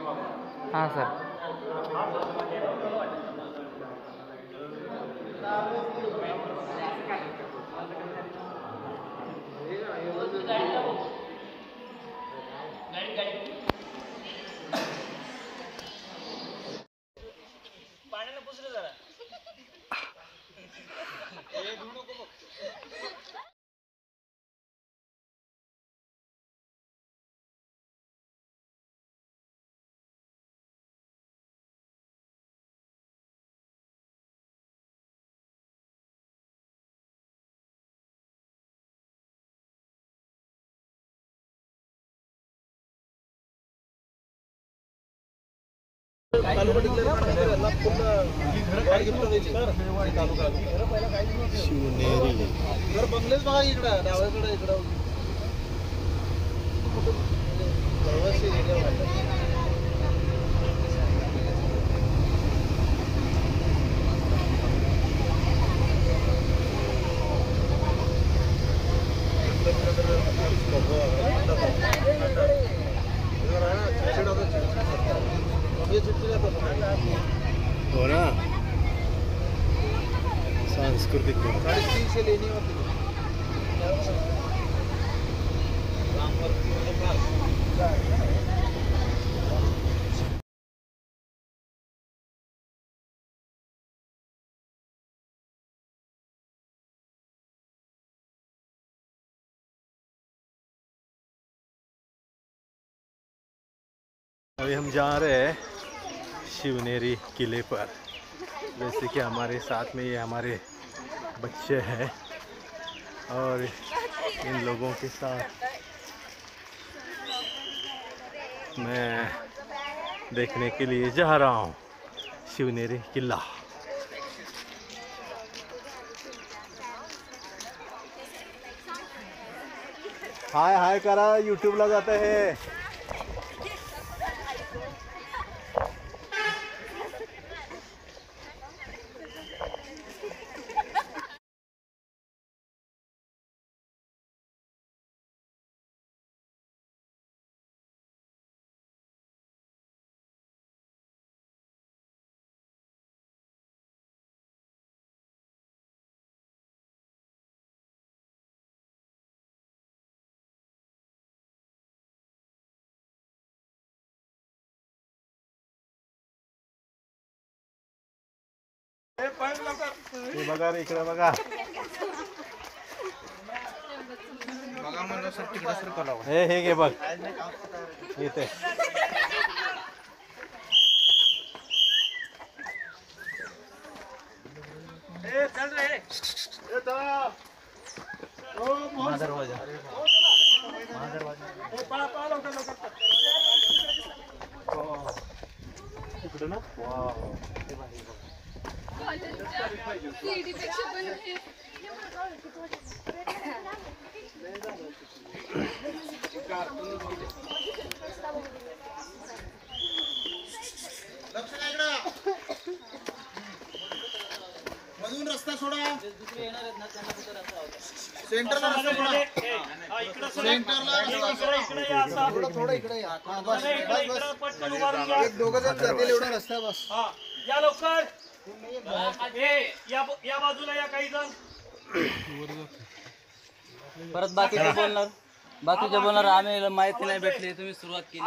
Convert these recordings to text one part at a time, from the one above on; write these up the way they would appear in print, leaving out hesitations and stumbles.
हाँ सर। शिवनेरी बंगलेच बघा इकडं डाव्याकडे इकडं हो ना सांस्कृतिक 350 लेनी होती अभी हम जा रहे हैं शिवनेरी किले पर। जैसे कि हमारे साथ में ये हमारे बच्चे हैं और इन लोगों के साथ मैं देखने के लिए जा रहा हूँ शिवनेरी किला। हाय हाय करा, यूट्यूब लगाते हैं। हे बघा रे, इकडे बघा बघा म्हणलं सर, तिकडे सर कला हे घे बघ इथे। चल रे दरवाजा इकडे ना। मधून रस्ता सोडा, सेंटरला रस्ता सोडा, सेंटरला थोडं इकडे या, बस एक दोघं जण जातील एवढा रस्ता बस। या लवकर, या बाजूला या काही जण। परत बाकीचे बोलणार, बाकीचे बोलणार आम्ही माहिती नाही भेटली, तुम्ही सुरुवात केली।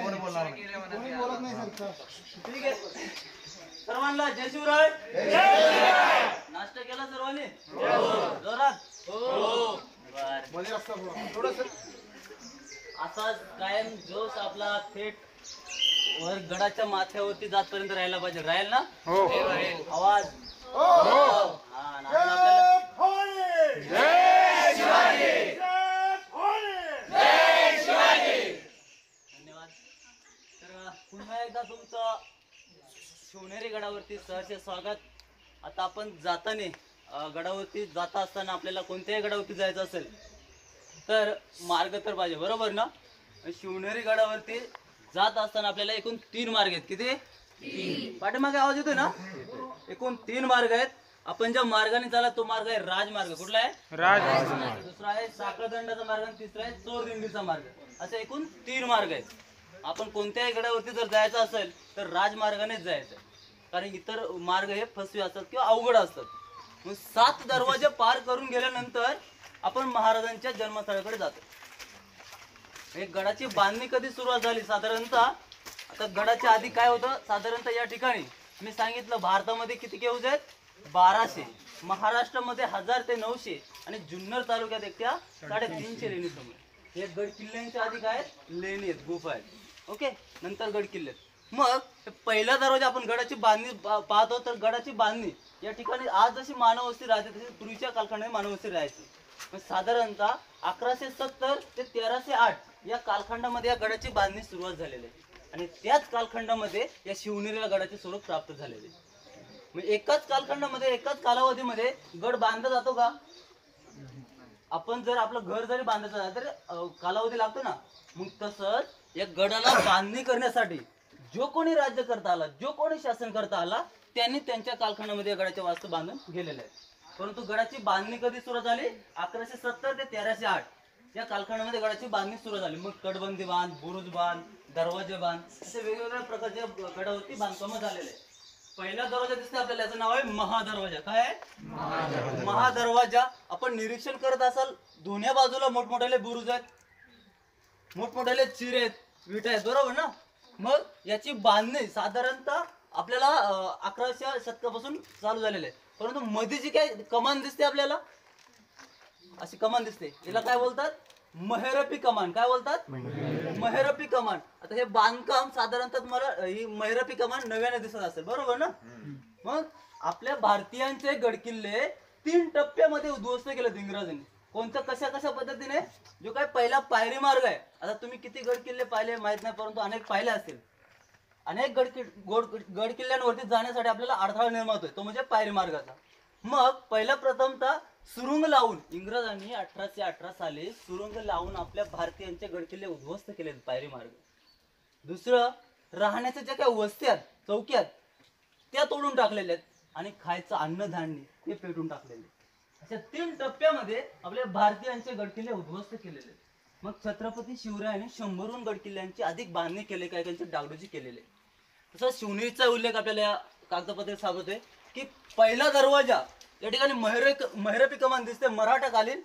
कोण बोलणार? कोणी बोलत नाही सर। ठीक आहे, सर्वांना जय शिवराय। नाश्ता केला सर्वांनी जोरात? हो। असाच कायम जोश आपला थेट वर गडाच्या माथ्यावरती जातपर्यंत राहायला पाहिजे। राहील ना? हो। आवाज धन्यवाद। तर पुन्हा एकदा तुमचं शिवनेरी गडावरती सहर्ष स्वागत। आता आपण जाताना गडावरती जाता असताना आपल्याला कोणत्याही गडावरती जायचं असेल तर मार्ग तर पाहिजे, बरोबर ना? शिवनेरी गडावरती जात असताना आपल्याला एकूण 3 मार्ग आहेत। किती? 3। पाठीमागे आवाज येतोय ना? एकूण 3 मार्ग आहेत। आपण ज्या मार्गाने चालला तो मार्ग आहे राजमार्ग। कुठला आहे? राजमार्ग। दुसरा आहे साखळदंडाचा मार्ग आणि तिसरा आहे चोरदिंडीचा मार्ग। असे एकूण 3 मार्ग आहेत। आपण कोणत्याही गडावरती जर जायचं असेल तर राजमार्गानेच जायचं, कारण इतर मार्ग हे फसवे असतात किंवा अवघड असतात. मग 7 दरवाजे पार करून गेल्यानंतर आपण महाराजांच्या जन्मस्थळाकडे जातो. हे गडाची बांधणी कधी सुरुवात झाली साधारणतः, आता गडाच्या आधी काय होतं साधारणतः या ठिकाणी मी सांगितलं भारतामध्ये किती केव्ज आहेत 1200, महाराष्ट्रामध्ये 1000 ते 900 आणि जुन्नर तालुक्यात एकट्या 350 लेणी समोर. हे गड किल्ल्यांच्या आधी काय आहेत लेणी आहेत, गुफा आहेत. ओके, नंतर गड किल्ले. मग पहिला दरवाजा आपण गडाची बांधणी पाहतो, तर गडाची बांधणी या ठिकाणी आज जशी मानववस्ती राहते तशी पूर्वीच्या कालखंडात मानववस्ती राहायची. साधारणतः 1170 ते 1308 या कालखंडामध्ये या गडाची बांधणी सुरुवात झालेली आहे आणि त्याच कालखंडामध्ये या शिवनेरीला गडाचे स्वरूप प्राप्त झालेले. म्हणजे एकाच कालखंडामध्ये एकाच कालावधीमध्ये गड बांधला जातो का? आपण जर आपलं घर जरी बांधायचं झालं तर कालावधी लागतो ना. मग तसंच या गडाला बांधणी करण्यासाठी जो कोणी राज्य करता आला, जो कोणी शासन करता आला, त्यांनी त्यांच्या कालखंडामध्ये या गडाचे वास्तू बांधून गेलेले आहे. परंतु गडाची बांधणी कधी सुरू झाली 1170 ते 1308 या कालखंडामध्ये गडाची बांधणी सुरू झाली. मग तटबंदी बांध, बुरुज बांध, दरवाजे बांध असे वेगवेगळ्या प्रकारच्या गडावरती बांधकाम झालेले आहे. पहिला दरवाजा दिसतो आपल्याला, याचं नाव आहे महादरवाजा. काय आहे महादरवाजा? आपण निरीक्षण करत असाल दोन्ही बाजूला मोठमोठ्याले बुरुज आहेत, मोठमोठ्याले चिरे आहेत, विटा आहेत, बरोबर ना. मग याची बांधणी साधारणतः आपल्याला 11व्या शतकापासून चालू झालेली आहे. परंतु मध्ये जी काय कमान दिसते आपल्याला, अशी कमान दिसते, याला काय बोलतात महिरपी कमान. काय बोलतात महिरपी कमान. आता हे बांधकाम साधारणतः तुम्हाला ही महिरपी कमान नव्याने दिसत असेल, बरोबर ना. मग आपल्या भारतीयांचे गडकिल्ले 3 टप्प्यामध्ये उद्ध्वस्त केलेत इंग्रजांनी. कोणत्या कशा कशा पद्धतीने? जो काय पहिला पायरी मार्ग आहे, आता तुम्ही किती गडकिल्ले पाहिले माहित नाही, परंतु अनेक पाहिले असतील. अनेक गडकिल्ल्यांवरती जाण्यासाठी आपल्याला अडथळा निर्माण होतोय, तो म्हणजे पायरी मार्गाचा. मग पहिला प्रथमतः सुरुंग लावून इंग्रजांनी 1818 साली सुरुंग लावून आपल्या भारतीयांचे गडकिल्ले उद्ध्वस्त केले पायरी मार्ग. दुसरं, राहण्याच्या ज्या काही वस्ती आहेत, चौक्यात, त्या तोडून टाकलेल्या आहेत आणि खायचं अन्नधान्य हे पेटून टाकलेले. अशा 3 टप्प्यामध्ये आपल्या भारतीयांचे गडकिल्ले उद्ध्वस्त केलेले. मग छत्रपती शिवरायांनी 100हून गडकिल्ल्यांची अधिक बांधणी केले, काही त्यांची डागडुजी केलेले. तसं शिवनेरीचा उल्लेख आपल्याला या कागदपत्रात सापडतोय की पहिला दरवाजा या ठिकाणी महिरपी कमान दिसते, मराठाकालीन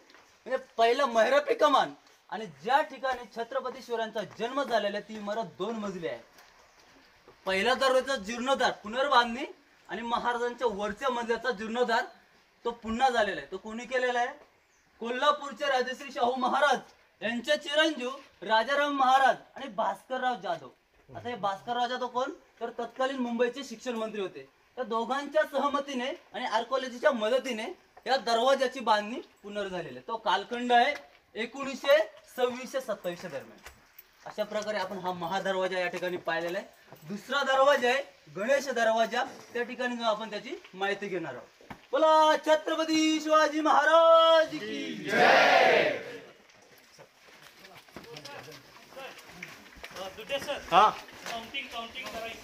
म्हणजे पहिला महिरपी कमान. आणि ज्या ठिकाणी छत्रपती शिवरायांचा जन्म झालेला आहे ती इमारत 2 मजली आहे. पहिला दरवाजा जीर्णोद्धार पुनर्बांधणी आणि महाराजांच्या वरच्या मजल्याचा जीर्णोद्धार तो पुन्हा झालेला आहे. तो कोणी केलेला आहे? कोल्हापूरचे राजश्री शाहू महाराज यांचे चिरंजीव राजाराम महाराज आणि भास्करराव जाधव. आता हे भास्करराव जाधव कोण? तर तत्कालीन मुंबईचे शिक्षण मंत्री होते. त्या दोघांच्या सहमतीने आणि आर्किओलॉजीच्या मदतीने या दरवाजाची बांधणी पुनर्झालेली आहे. तो कालखंड आहे 1926-27 दरम्यान. अशा प्रकारे आपण हा महादरवाजा या ठिकाणी पाहिलेला आहे. दुसरा दरवाजा आहे गणेश दरवाजा, त्या ठिकाणी आपण त्याची माहिती घेणार आहोत. बोला छत्रपती शिवाजी महाराज की जय. हाँ काउंटिंग करायचं.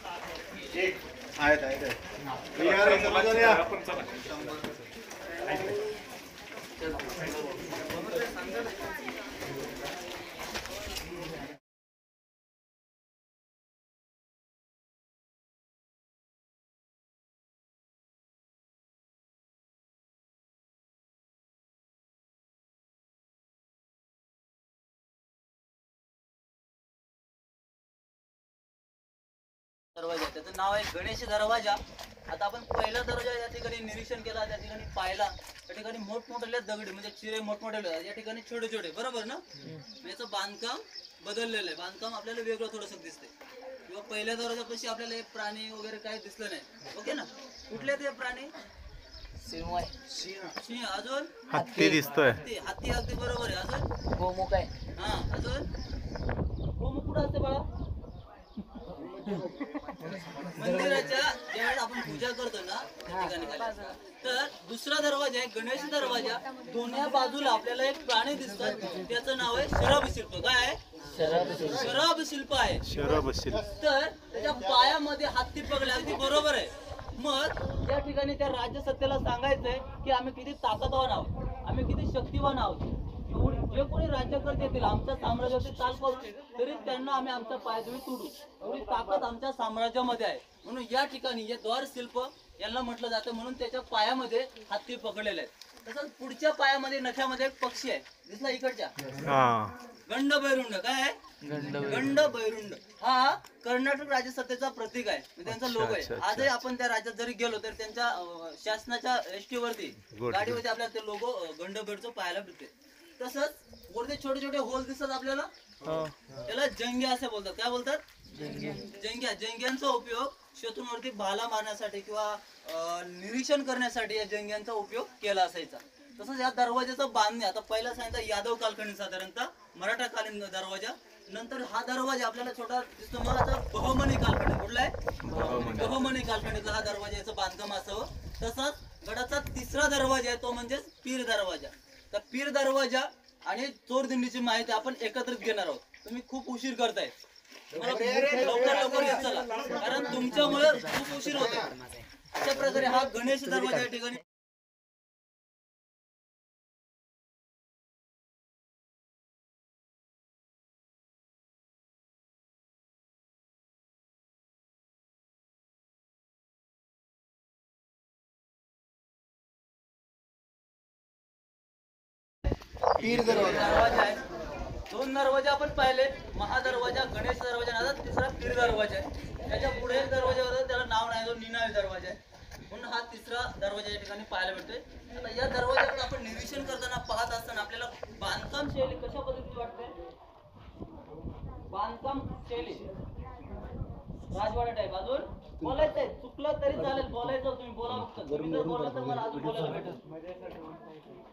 दरवाजा त्याचं नाव आहे गणेश दरवाजा. आता आपण पहिला दरवाजा या ठिकाणी निरीक्षण केला, त्या ठिकाणी पाहिला, त्या ठिकाणी मोठमोठ्या दगडी म्हणजे चिरे मोठमोठे, या ठिकाणी छोटे छोटे, बरोबर ना. याचं बांधकाम बदललेलं आहे, बांधकाम आपल्याला वेगळं थोडंसं दिसते. किंवा पहिल्या दरवाजापाशी आपल्याला एक प्राणी वगैरे काही दिसलं नाही, ओके ना. कुठले ते प्राणी? सिंह. अजून हत्ती दिसतोय. हत्ती अगदी बरोबर आहे. अजून गोमुख आहे. हा, अजून गोमुख कुठं असते बाळा? मंदिराच्या ज्यावेळेस आपण पूजा करतो ना त्या ठिकाणी खाली. तर दुसरा दरवाजा आहे गणेश दरवाजा. दोन्ही बाजूला आपल्याला एक प्राणी दिसतात, त्याचं नाव आहे शरभ शिल्प. काय आहे? शरभ शिल्प आहे. शरभ शिल्प. तर त्याच्या पायामध्ये हत्ती पगले, अगदी बरोबर आहे. मग या ठिकाणी त्या राज्य सत्तेला सांगायचंय की आम्ही किती ताकदवान आहोत, आम्ही किती शक्तिवान आहोत. जे कोणी राज्यकर्ते येतील आमच्या साम्राज्यावरती चाल करू तरी त्यांना आम्ही आमच्या पायाजवळी तुडू, एवढी ताकद आमच्या साम्राज्यामध्ये आहे. म्हणून या ठिकाणी हे द्वार शिल्प यांना म्हटलं जातं, म्हणून त्याच्या पायामध्ये हत्ती पकडलेले आहेत. तसंच पुढच्या पायामध्ये नख्यामध्ये एक पक्षी आहे, दिसला इकडच्या, गंड बैरुंड. काय आहे? गंड बैरुंड. हा कर्नाटक राज्यसत्तेचा प्रतीक आहे, म्हणजे त्यांचा लोगो आहे. आजही आपण त्या राज्यात जरी गेलो तर त्यांच्या शासनाच्या एसटी वरती गाडीवरती आपल्याला ते लोगो गंड बैरुंडचं पाहायला मिळते. तसंच वरती छोटे छोटे होल दिसतात आपल्याला, त्याला जंग्या असे बोलतात. काय बोलतात? जंग्या. जंग्यांचा उपयोग शत्रूंवरती भाला मारण्यासाठी किंवा निरीक्षण करण्यासाठी या जंग्यांचा उपयोग केला असायचा. तसंच या दरवाजाचं बांधणे, आता पहिला सांगितलं यादव कालखंड, साधारणतः मराठा कालीन दरवाजा. नंतर हा दरवाजा आपल्याला छोटा दिसतो, मग आता बहमनी कालखंड. कुठला आहे? बहमनी कालखंडीतला हा दरवाजा, याचं बांधकाम असावं. तसंच गडाचा तिसरा दरवाजा आहे तो म्हणजे पीर दरवाजा. तर पीर दरवाजा आणि चोर दिंडीची माहिती आपण एकत्रित घेणार आहोत. तुम्ही खूप उशीर करताय, लवकर येत चला, कारण तुमच्यामुळे खूप उशीर होतोय. अशा प्रकारे हा गणेश दरवाजा या ठिकाणी पीर दरवाजा आहे. दोन दरवाजे आपण पाहिले, महादरवाजा, गणेश दरवाजा, आता तिसरा पीर दरवाजा आहे. त्याच्या पुढे एक दरवाजा होता, त्याला नाव नाही, तो निनावी दरवाजा आहे. म्हणून हा तिसरा दरवाजा या ठिकाणी पाहायला भेटतोय. या दरवाजाकडे आपण निरीक्षण करताना, पाहत असताना आपल्याला बांधकाम शैली कशा पद्धतीची वाटते? बांधकाम शैली राजवाडा टाईप. अजून बोलायचं आहे, चुकलं तरी चालेल, बोलायचं तुम्ही बोला फक्त. तुम्ही जर बोलला तर मला अजून बोलायला भेटेल.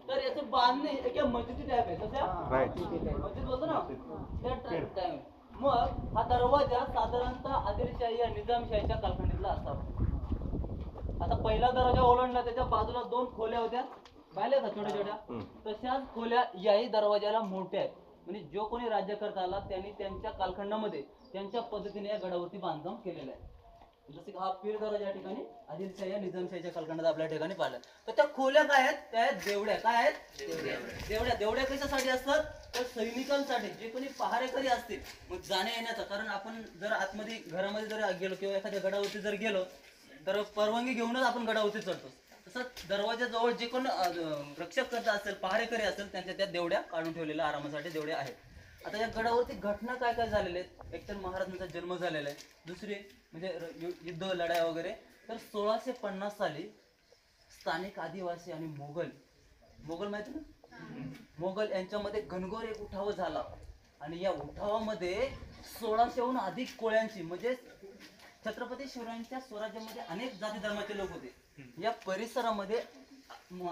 तर याचं बांधणे एक मस्जिदी टाईप आहे. कसं मस्जिद बोलतो ना, त्या टाईप. मग हा दरवाजा साधारणतः आदिलशाही या निजामशाहीच्या कालखंडीतला असावा. आता पहिला दरवाजा ओलांडला, त्याच्या बाजूला दोन खोल्या होत्या, पाहिल्या का छोट्या छोट्या? तशाच खोल्या याही दरवाजाला मोठ्या आहेत. म्हणजे जो कोणी राज्यकर्ता आला त्यांनी त्यांच्या कालखंडामध्ये त्यांच्या पद्धतीने या गडावरती बांधकाम केलेलं आहे. जसं की हा पीर दरवाजा या ठिकाणी आदिलशाही या निजामशाहीच्या कालखंडात आपल्या ठिकाणी पाहिला. तर त्या खोल्या काय आहेत? त्या आहेत देवड्या. काय आहेत? देवड्या. देवड्या कशासाठी असतात? तर सैनिकांसाठी, जे कोणी पहारेकरी असतील, मग जाण्या येण्याचा. कारण आपण जर आतमध्ये घरामध्ये जर गेलो किंवा एखाद्या गडावरती जर गेलो तर परवानगी घेऊनच आपण गडावरती चढतो. तसंच दरवाजाजवळ जे कोण रक्षक करता असेल, पहारेकरी असेल, त्यांच्या त्या देवड्या काढून ठेवलेल्या आरामासाठी देवड्या आहेत. आता या गडावरती घटना काय काय झालेल्या आहेत? एकतर महाराजांचा जन्म झालेला आहे, दुसरी म्हणजे युद्ध लढाई वगैरे. तर 1650 साली स्थानिक आदिवासी आणि मोगल माहिती ना, मोगल यांच्यामध्ये घनघोर एक उठाव झाला. आणि या उठावामध्ये 1600हून अधिक कोळ्यांची, म्हणजे छत्रपती शिवरायांच्या स्वराज्यामध्ये अनेक जाती धर्माचे लोक होते. या परिसरामध्ये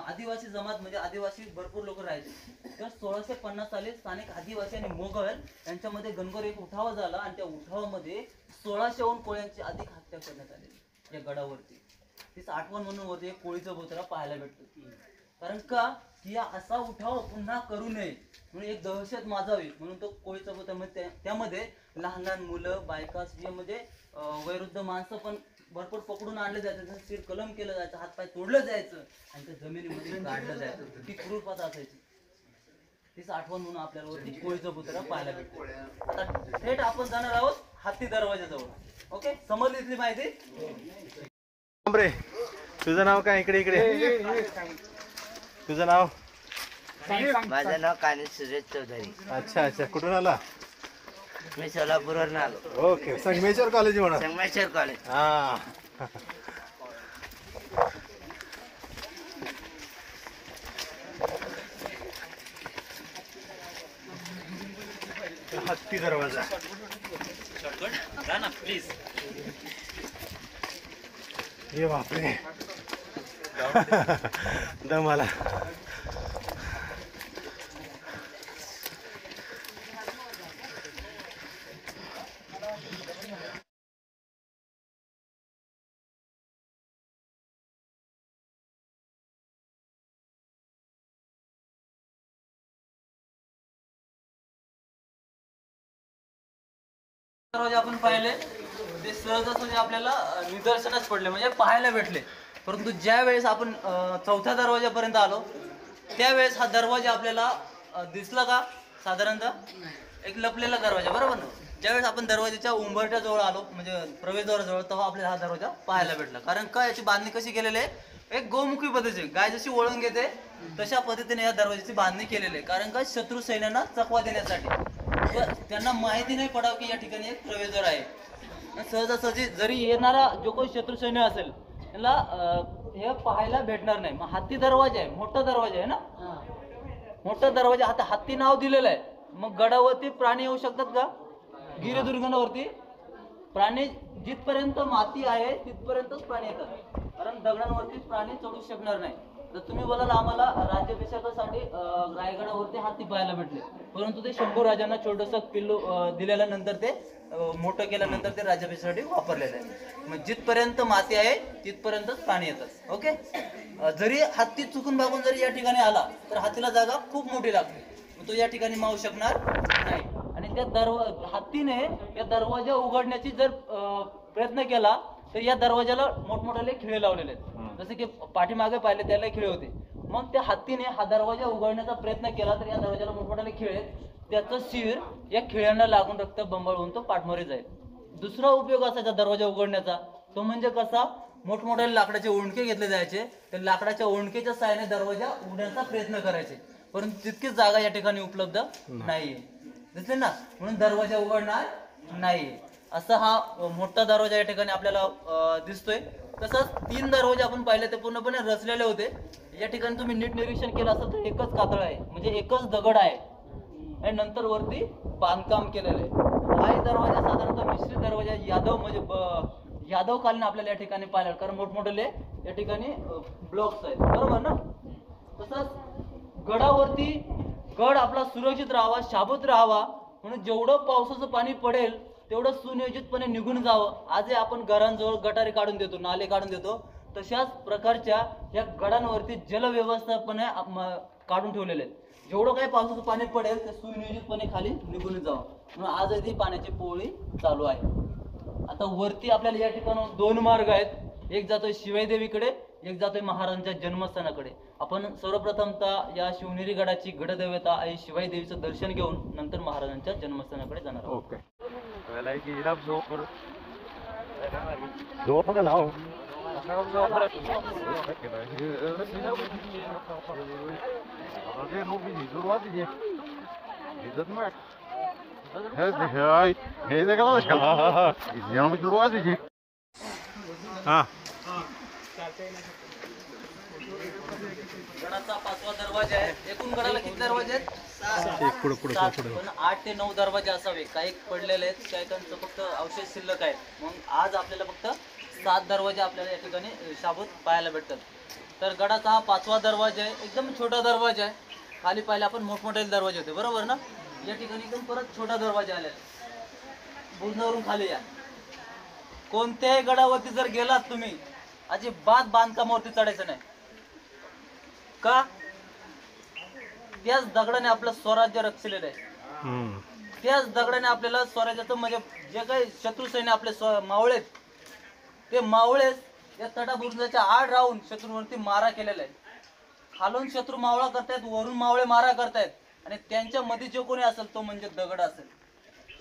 आदिवासी जमात, म्हणजे आदिवासी भरपूर लोक राहायचे. तर 1650 साली स्थानिक आदिवासी आणि मोगल यांच्यामध्ये घनघोर एक उठाव झाला आणि त्या उठावामध्ये 1600हून कोळ्यांची अधिक हत्या करण्यात आली या गडावरती. तिचं आठवण म्हणून वरती एक कोळीचं बोत्रा पाहायला भेटतो. कारण का की असा उठाव पुन्हा करू नये म्हणून एक दहशत माजावी म्हणून तो कोळीचा बोत्रा, त्यामध्ये लहान लहान मुलं, बायका, स्त्रिया, म्हणजे वयोवृद्ध माणसं पण भरपूर पकडून आणले जायचं, त्याचं शिर कलम केलं जायचं, हातपाय तोडलं जायचं आणि त्या जमिनीमध्ये काढलं जायचं. ती क्रूरपणा असायची. तीच आठवण म्हणून आपल्याला वरती कोळीचा पुतळा पाहायला भेटतो. आता थेट आपण जाणार आहोत हत्ती दरवाजाजवळ. ओके, समजली इथली माहिती? रे, तुझं नाव काय? इकडे तुझं नाव? माझं नाव कानिल सुरेश चौधरी. अच्छा अच्छा, कुठून आला? मी सोलापूरवरून आलो. ओके, संगमेश्वर कॉलेज म्हणा. संगमेश्वर कॉलेज. हा, हत्ती दरवाजा. प्लीज. ये बापरे, दम आला. दरवाजे आपण पाहिले ते सहजासहजी आपल्याला निदर्शनास पडले, म्हणजे पाहायला भेटले. परंतु ज्या वेळेस आपण चौथ्या दरवाजापर्यंत आलो त्यावेळेस हा दरवाजा आपल्याला दिसला का साधारणतः एक लपलेला दरवाजा, बरोबर ना? ज्यावेळेस आपण दरवाजाच्या उंबरट्या जवळ आलो म्हणजे प्रवेशद्वाराजवळ, तेव्हा आपल्याला हा दरवाजा पाहायला भेटला. कारण का याची बांधणी कशी केलेली आहे, एक गोमुखी पद्धतीची, गाय जशी वळून घेते तशा पद्धतीने या दरवाजाची बांधणी केलेली आहे. कारण का शत्रू सैन्यांना चकवा देण्यासाठी, त्यांना माहिती नाही पडावं की या ठिकाणी एक प्रवेशद्वार आहे. सहजासहजी जरी येणारा जो कोणी शत्रू सैन्य असेल त्याला हे पाहायला भेटणार नाही. मग हत्ती दरवाजा आहे, मोठा दरवाजा आहे ना, मोठा दरवाजा. आता हत्ती नाव दिलेलं आहे, मग गडावरती प्राणी येऊ शकतात का? गिरिदुर्गणावरती प्राणी जिथपर्यंत माती आहे तिथपर्यंतच प्राणी येतात, कारण दगडांवरती प्राणी चढू शकणार नाही. तर तुम्ही बोलाल आम्हाला राज्याभिषेकासाठी रायगडावरती हत्ती पाहायला भेटले, परंतु ते शंभू राजांना छोटंसं पिल्लू दिल्यानंतर ते मोठं केल्यानंतर ते राज्याभिषेकासाठी वापरलेलं आहे. मग जिथपर्यंत माती आहे तिथपर्यंतच प्राणी येतात. ओके. जरी हत्ती चुकून भागून जरी या ठिकाणी आला तर हत्तीला जागा खूप मोठी लागते, तो या ठिकाणी मावू शकणार नाही. आणि त्या हत्तीने या दरवाजा उघडण्याची जर प्रयत्न केला तर या दरवाजाला मोठमोठाले खिळे लावलेले आहेत, जसे की पाठीमागे पाहिले त्याला खिळे होते. मग त्या हत्तीने हा दरवाजा उघडण्याचा प्रयत्न केला तर या दरवाजाला मोठमोठाले खिळे, त्याचं शिर या खिळ्यांना लागून रक्त बंबाळून तो पाठमोरी जाईल. दुसरा उपयोग असायचा दरवाजा उघडण्याचा, तो म्हणजे कसा, मोठमोठे लाकडाचे ओंडके घेतले जायचे, त्या लाकडाच्या ओंडकेच्या साहाय्याने दरवाजा उघडण्याचा प्रयत्न करायचे, परंतु तितकीच जागा या ठिकाणी उपलब्ध नाहीये. दिसले ना, म्हणून दरवाजा उघडणार नाही. असा हा मोठा दरवाजा या ठिकाणी आपल्याला दिसतोय. तसंच 3 दरवाजे आपण पाहिले ते पूर्णपणे रचलेले होते. या ठिकाणी तुम्ही नीट निरीक्षण केलं असेल तर एकच कातळ आहे, म्हणजे एकच दगड आहे आणि नंतर वरती बांधकाम केलेलं आहे. हाही दरवाजा साधारणतः मिश्रित दरवाजा, यादव म्हणजे यादव कालीन आपल्याला या ठिकाणी पाहिलं, कारण मोठमोठे या ठिकाणी ब्लॉक्स आहेत, बरोबर ना? तसंच गडावरती गड आपला सुरक्षित राहावा, शाबूत राहावा, म्हणून जेवढं पावसाचं पाणी पडेल तेवढं सुनियोजितपणे निघून जावं. आजही आपण घरांजवळ गटारी काढून देतो, नाले काढून देतो, तशाच प्रकारच्या या गडांवरती जलव्यवस्थापने काढून ठेवलेले आहेत. जेवढं काही पावसाचं पाणी पडेल ते सुनियोजितपणे खाली निघून जावं, म्हणून आजही ती पाण्याची पोळी चालू आहे. आता वरती आपल्याला या ठिकाणी 2 मार्ग आहेत, एक जातोय शिवाई देवीकडे, एक जातोय महाराजांच्या जन्मस्थानाकडे. आपण सर्वप्रथमतः या शिवनेरी गडाची गडदेवता आई शिवाई देवीचं दर्शन घेऊन नंतर महाराजांच्या जन्मस्थानाकडे जाणार आहोत. ओके. Doon na lang. हा. गडाचा 5वा दरवाजा आहे. एकूण गडाला किती दरवाजे आहेत? पुढे 7. पण 8 ते 9 दरवाजे असावे. काही पडलेले आहेत, काही काहींचं फक्त अवशेष शिल्लक आहेत. मग आज आपल्याला फक्त 7 दरवाजे आपल्याला या ठिकाणी शाबूत पाहायला भेटतात. तर गडाचा हा 5वा दरवाजा आहे. एकदम छोटा दरवाजा आहे. खाली पाहिले आपण मोठमोठे दरवाजे होते, बरोबर ना? या ठिकाणी एकदम परत छोटा दरवाजा आलेला. बुरणावरून खाली या. कोणत्याही गडावरती जर गेलात तुम्ही, अजिबात बांधकामावरती चढायचं नाही. का? त्याच दगडाने आपलं स्वराज्य रक्षलेलं आहे. त्याच दगडाने आपल्याला स्वराज्याचं म्हणजे जे काही शत्रू सैन्य आपले मावळेत, ते मावळेच या तटाबुरुजाच्या आड राहून शत्रूवरती मारा केलेला आहे. खालून शत्रू मावळा करतायत, वरून मावळे मारा करतायत, आणि त्यांच्या मध्ये जे कोणी असेल तो म्हणजे दगड असेल.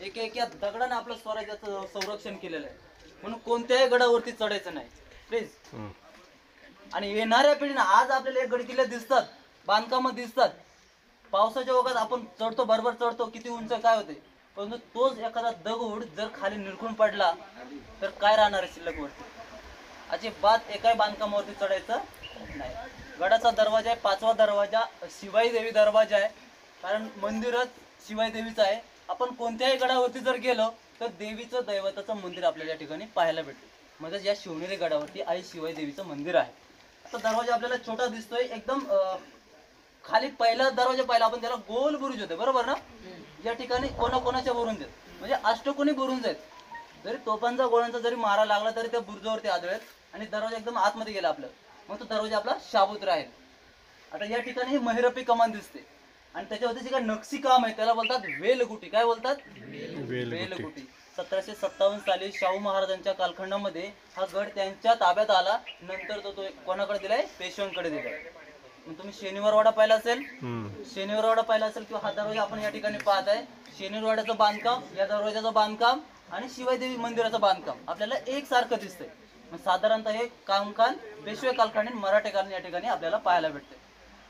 एक या दगडाने आपलं स्वराज्याचं संरक्षण केलेलं आहे. म्हणून कोणत्याही गडावरती चढायचं नाही प्लीज. आणि येणाऱ्या पिढीने आज आपल्याला एक गडकिल्ले दिसतात, बांधकाम दिसतात. पावसाच्या ओघात आपण चढतो, बरोबर चढतो, किती उंच काय होते, परंतु तोच एखादा दगड जर खाली निरखून पडला तर काय राहणार आहे शिल्लक वरती? अजिबात एकाही बांधकामावरती चढायचं नाही. गडाचा दरवाजा आहे 5वा दरवाजा शिवाई देवी दरवाजा आहे, कारण मंदिरच शिवाई देवीचं आहे. आपण कोणत्याही गडावरती जर गेलो तर देवीचं दैवताचं मंदिर आपल्याला या ठिकाणी पाहायला भेटते. म्हणजे या शिवनेरी गडावरती आई शिवाई देवीचं मंदिर आहे. आता दरवाजा आपल्याला छोटा दिसतोय एकदम. खाली पहिला दरवाजा पाहिला आपण, त्याला गोल बुरुज होते, बरोबर ना? या ठिकाणी कोणाकोणाच्या बुरून देत, म्हणजे अष्टकोनी बुरून जात. जरी तोफांचा गोळ्यांचा जरी मारा लागला तरी त्या बुरुजावरती आदळेल आणि दरवाजा एकदम आतमध्ये गेला आपलं, मग तो दरवाजा आपला शाबूत राहील. आता या ठिकाणी ही महिरपी कमान दिसते आणि त्याच्यावरती जे काय नक्षी काम आहे त्याला बोलतात वेलगुटी. काय बोलतात? वेलगुटी. 1757 साली शाहू महाराजांच्या कालखंडामध्ये हा गड त्यांच्या ताब्यात आला. नंतर तो कोणाकडे दिलाय? पेशव्यांकडे दिलाय. मग तुम्ही शनिवारवाडा पाहिला असेल, शनिवारवाडा पाहिला असेल किंवा हा दरवाजा आपण या ठिकाणी पाहत आहे. शनिवारवाड्याचं बांधकाम, या दरवाजाचं बांधकाम आणि शिवाईदेवी मंदिराचं बांधकाम आपल्याला एकसारखं दिसतंय. मग साधारणतः हे कामकाज पेशवे कालखंड मराठे कालीन या ठिकाणी आपल्याला पाहायला भेटते.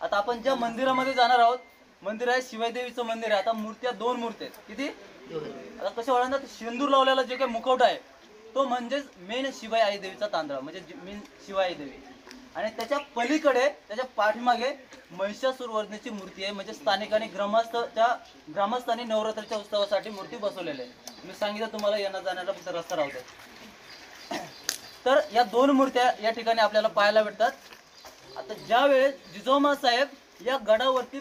आता आपण ज्या मंदिरामध्ये जाणार आहोत, मंदिर आहे शिवाईदेवीचं मंदिर आहे. आता मूर्त्या 2 मूर्ती आहेत. किती? आता कशा वळणार, शेंदूर लावलेला जे काही मुखवटा आहे तो म्हणजेच मेन शिवाई आई देवीचा तांदळा, म्हणजे मेन शिवाई देवी. आणि त्याच्या पलीकडे त्याच्या पाठीमागे महिषासूर वर्धनेची मूर्ती आहे, म्हणजे स्थानिकांनी ग्रामस्थांनी नवरात्रीच्या उत्सवासाठी मूर्ती बसवलेली आहे. मी सांगितलं तुम्हाला येण्या जाण्याला फक्त रस्ता राहतो. तर या 2 मूर्त्या या ठिकाणी आपल्याला पाहायला भेटतात. आता ज्या वेळेस जिजाऊमा साहेब या गडावरती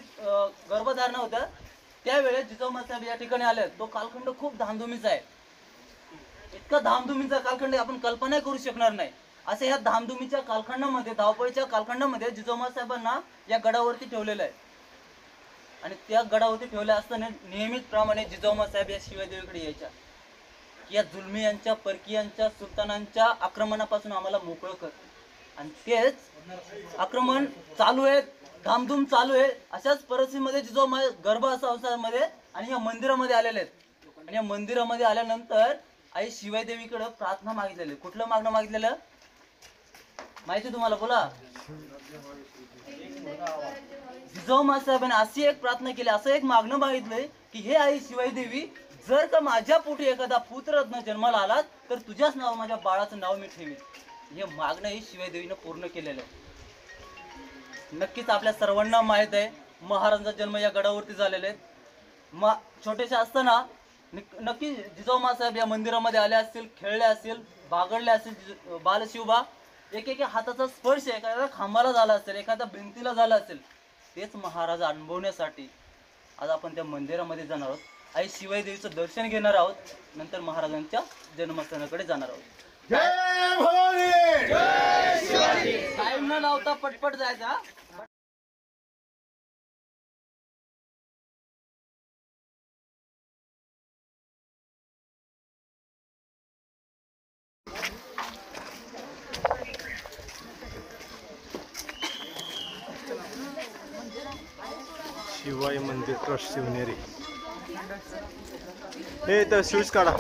गर्भधारणा होत्या त्यावेळेस जिजाऊमा साहेब या ठिकाणी आले. तो कालखंड खूप धामधुमीचा आहे. इतका धामधुमीचा कालखंड आपण कल्पना करू शकणार नाही. अशा या धामधुमीच्या कालखंडामध्ये, धावपळीच्या कालखंडामध्ये जिजाऊमा साहेबांना या गडावरती ठेवलेलं आहे. आणि त्या गडावरती ठेवल्या असताना नियमितप्रमाणे जिजाऊमा साहेब या शिवाईदेवीकडे यायच्या. या जुलमियांच्या, परकीयांच्या, सुलतानांच्या आक्रमणापासून आम्हाला मोकळं कर. आणि तेच आक्रमण चालू आहे, धामधूम चालू आहे. अशाच परिस्थितीमध्ये जिजाऊमा गर्भ संसारामध्ये आणि या मंदिरामध्ये आलेले आहेत. आणि या मंदिरामध्ये आल्यानंतर आई शिवाईदेवीकडे प्रार्थना मागितलेली. कुठलं मागणं मागितलेलं माहिती तुम्हाला? बोला. जिजाऊमा साहेबांनी अशी एक प्रार्थना केली, असं एक मागणं मागितलंय की हे आई शिवाईदेवी, जर का माझ्या पोटी एखादा पुत्ररत्न जन्माला आला तर तुझ्याच नाव माझ्या बाळाचं नाव मी ठेवीन. हे मागणं ही शिवाईदेवीनं पूर्ण केलेलं आहे. नक्कीच आपल्या सर्वांना माहित आहे महाराजांचा जन्म या गडावरती झालेला आहे. छोटेसे असताना नक्की जिजाऊमा साहेब या मंदिरामध्ये आले असतील, खेळले असतील, बागडले असतील. बालशिवबा एक हाताचा स्पर्श एखाद्या खांबाला झाला असेल, एखाद्या भिंतीला झाला असेल, तेच महाराज अनुभवण्यासाठी आज आपण त्या मंदिरामध्ये जाणार आहोत. आई शिवाईदेवीचं दर्शन घेणार आहोत. नंतर महाराजांच्या जन्मस्थानाकडे जाणार आहोत. टाइम न लावता पटपट जायचा. शिवाई मंदिर ट्रस्ट शिवनेरी. हे तर शूज काढा.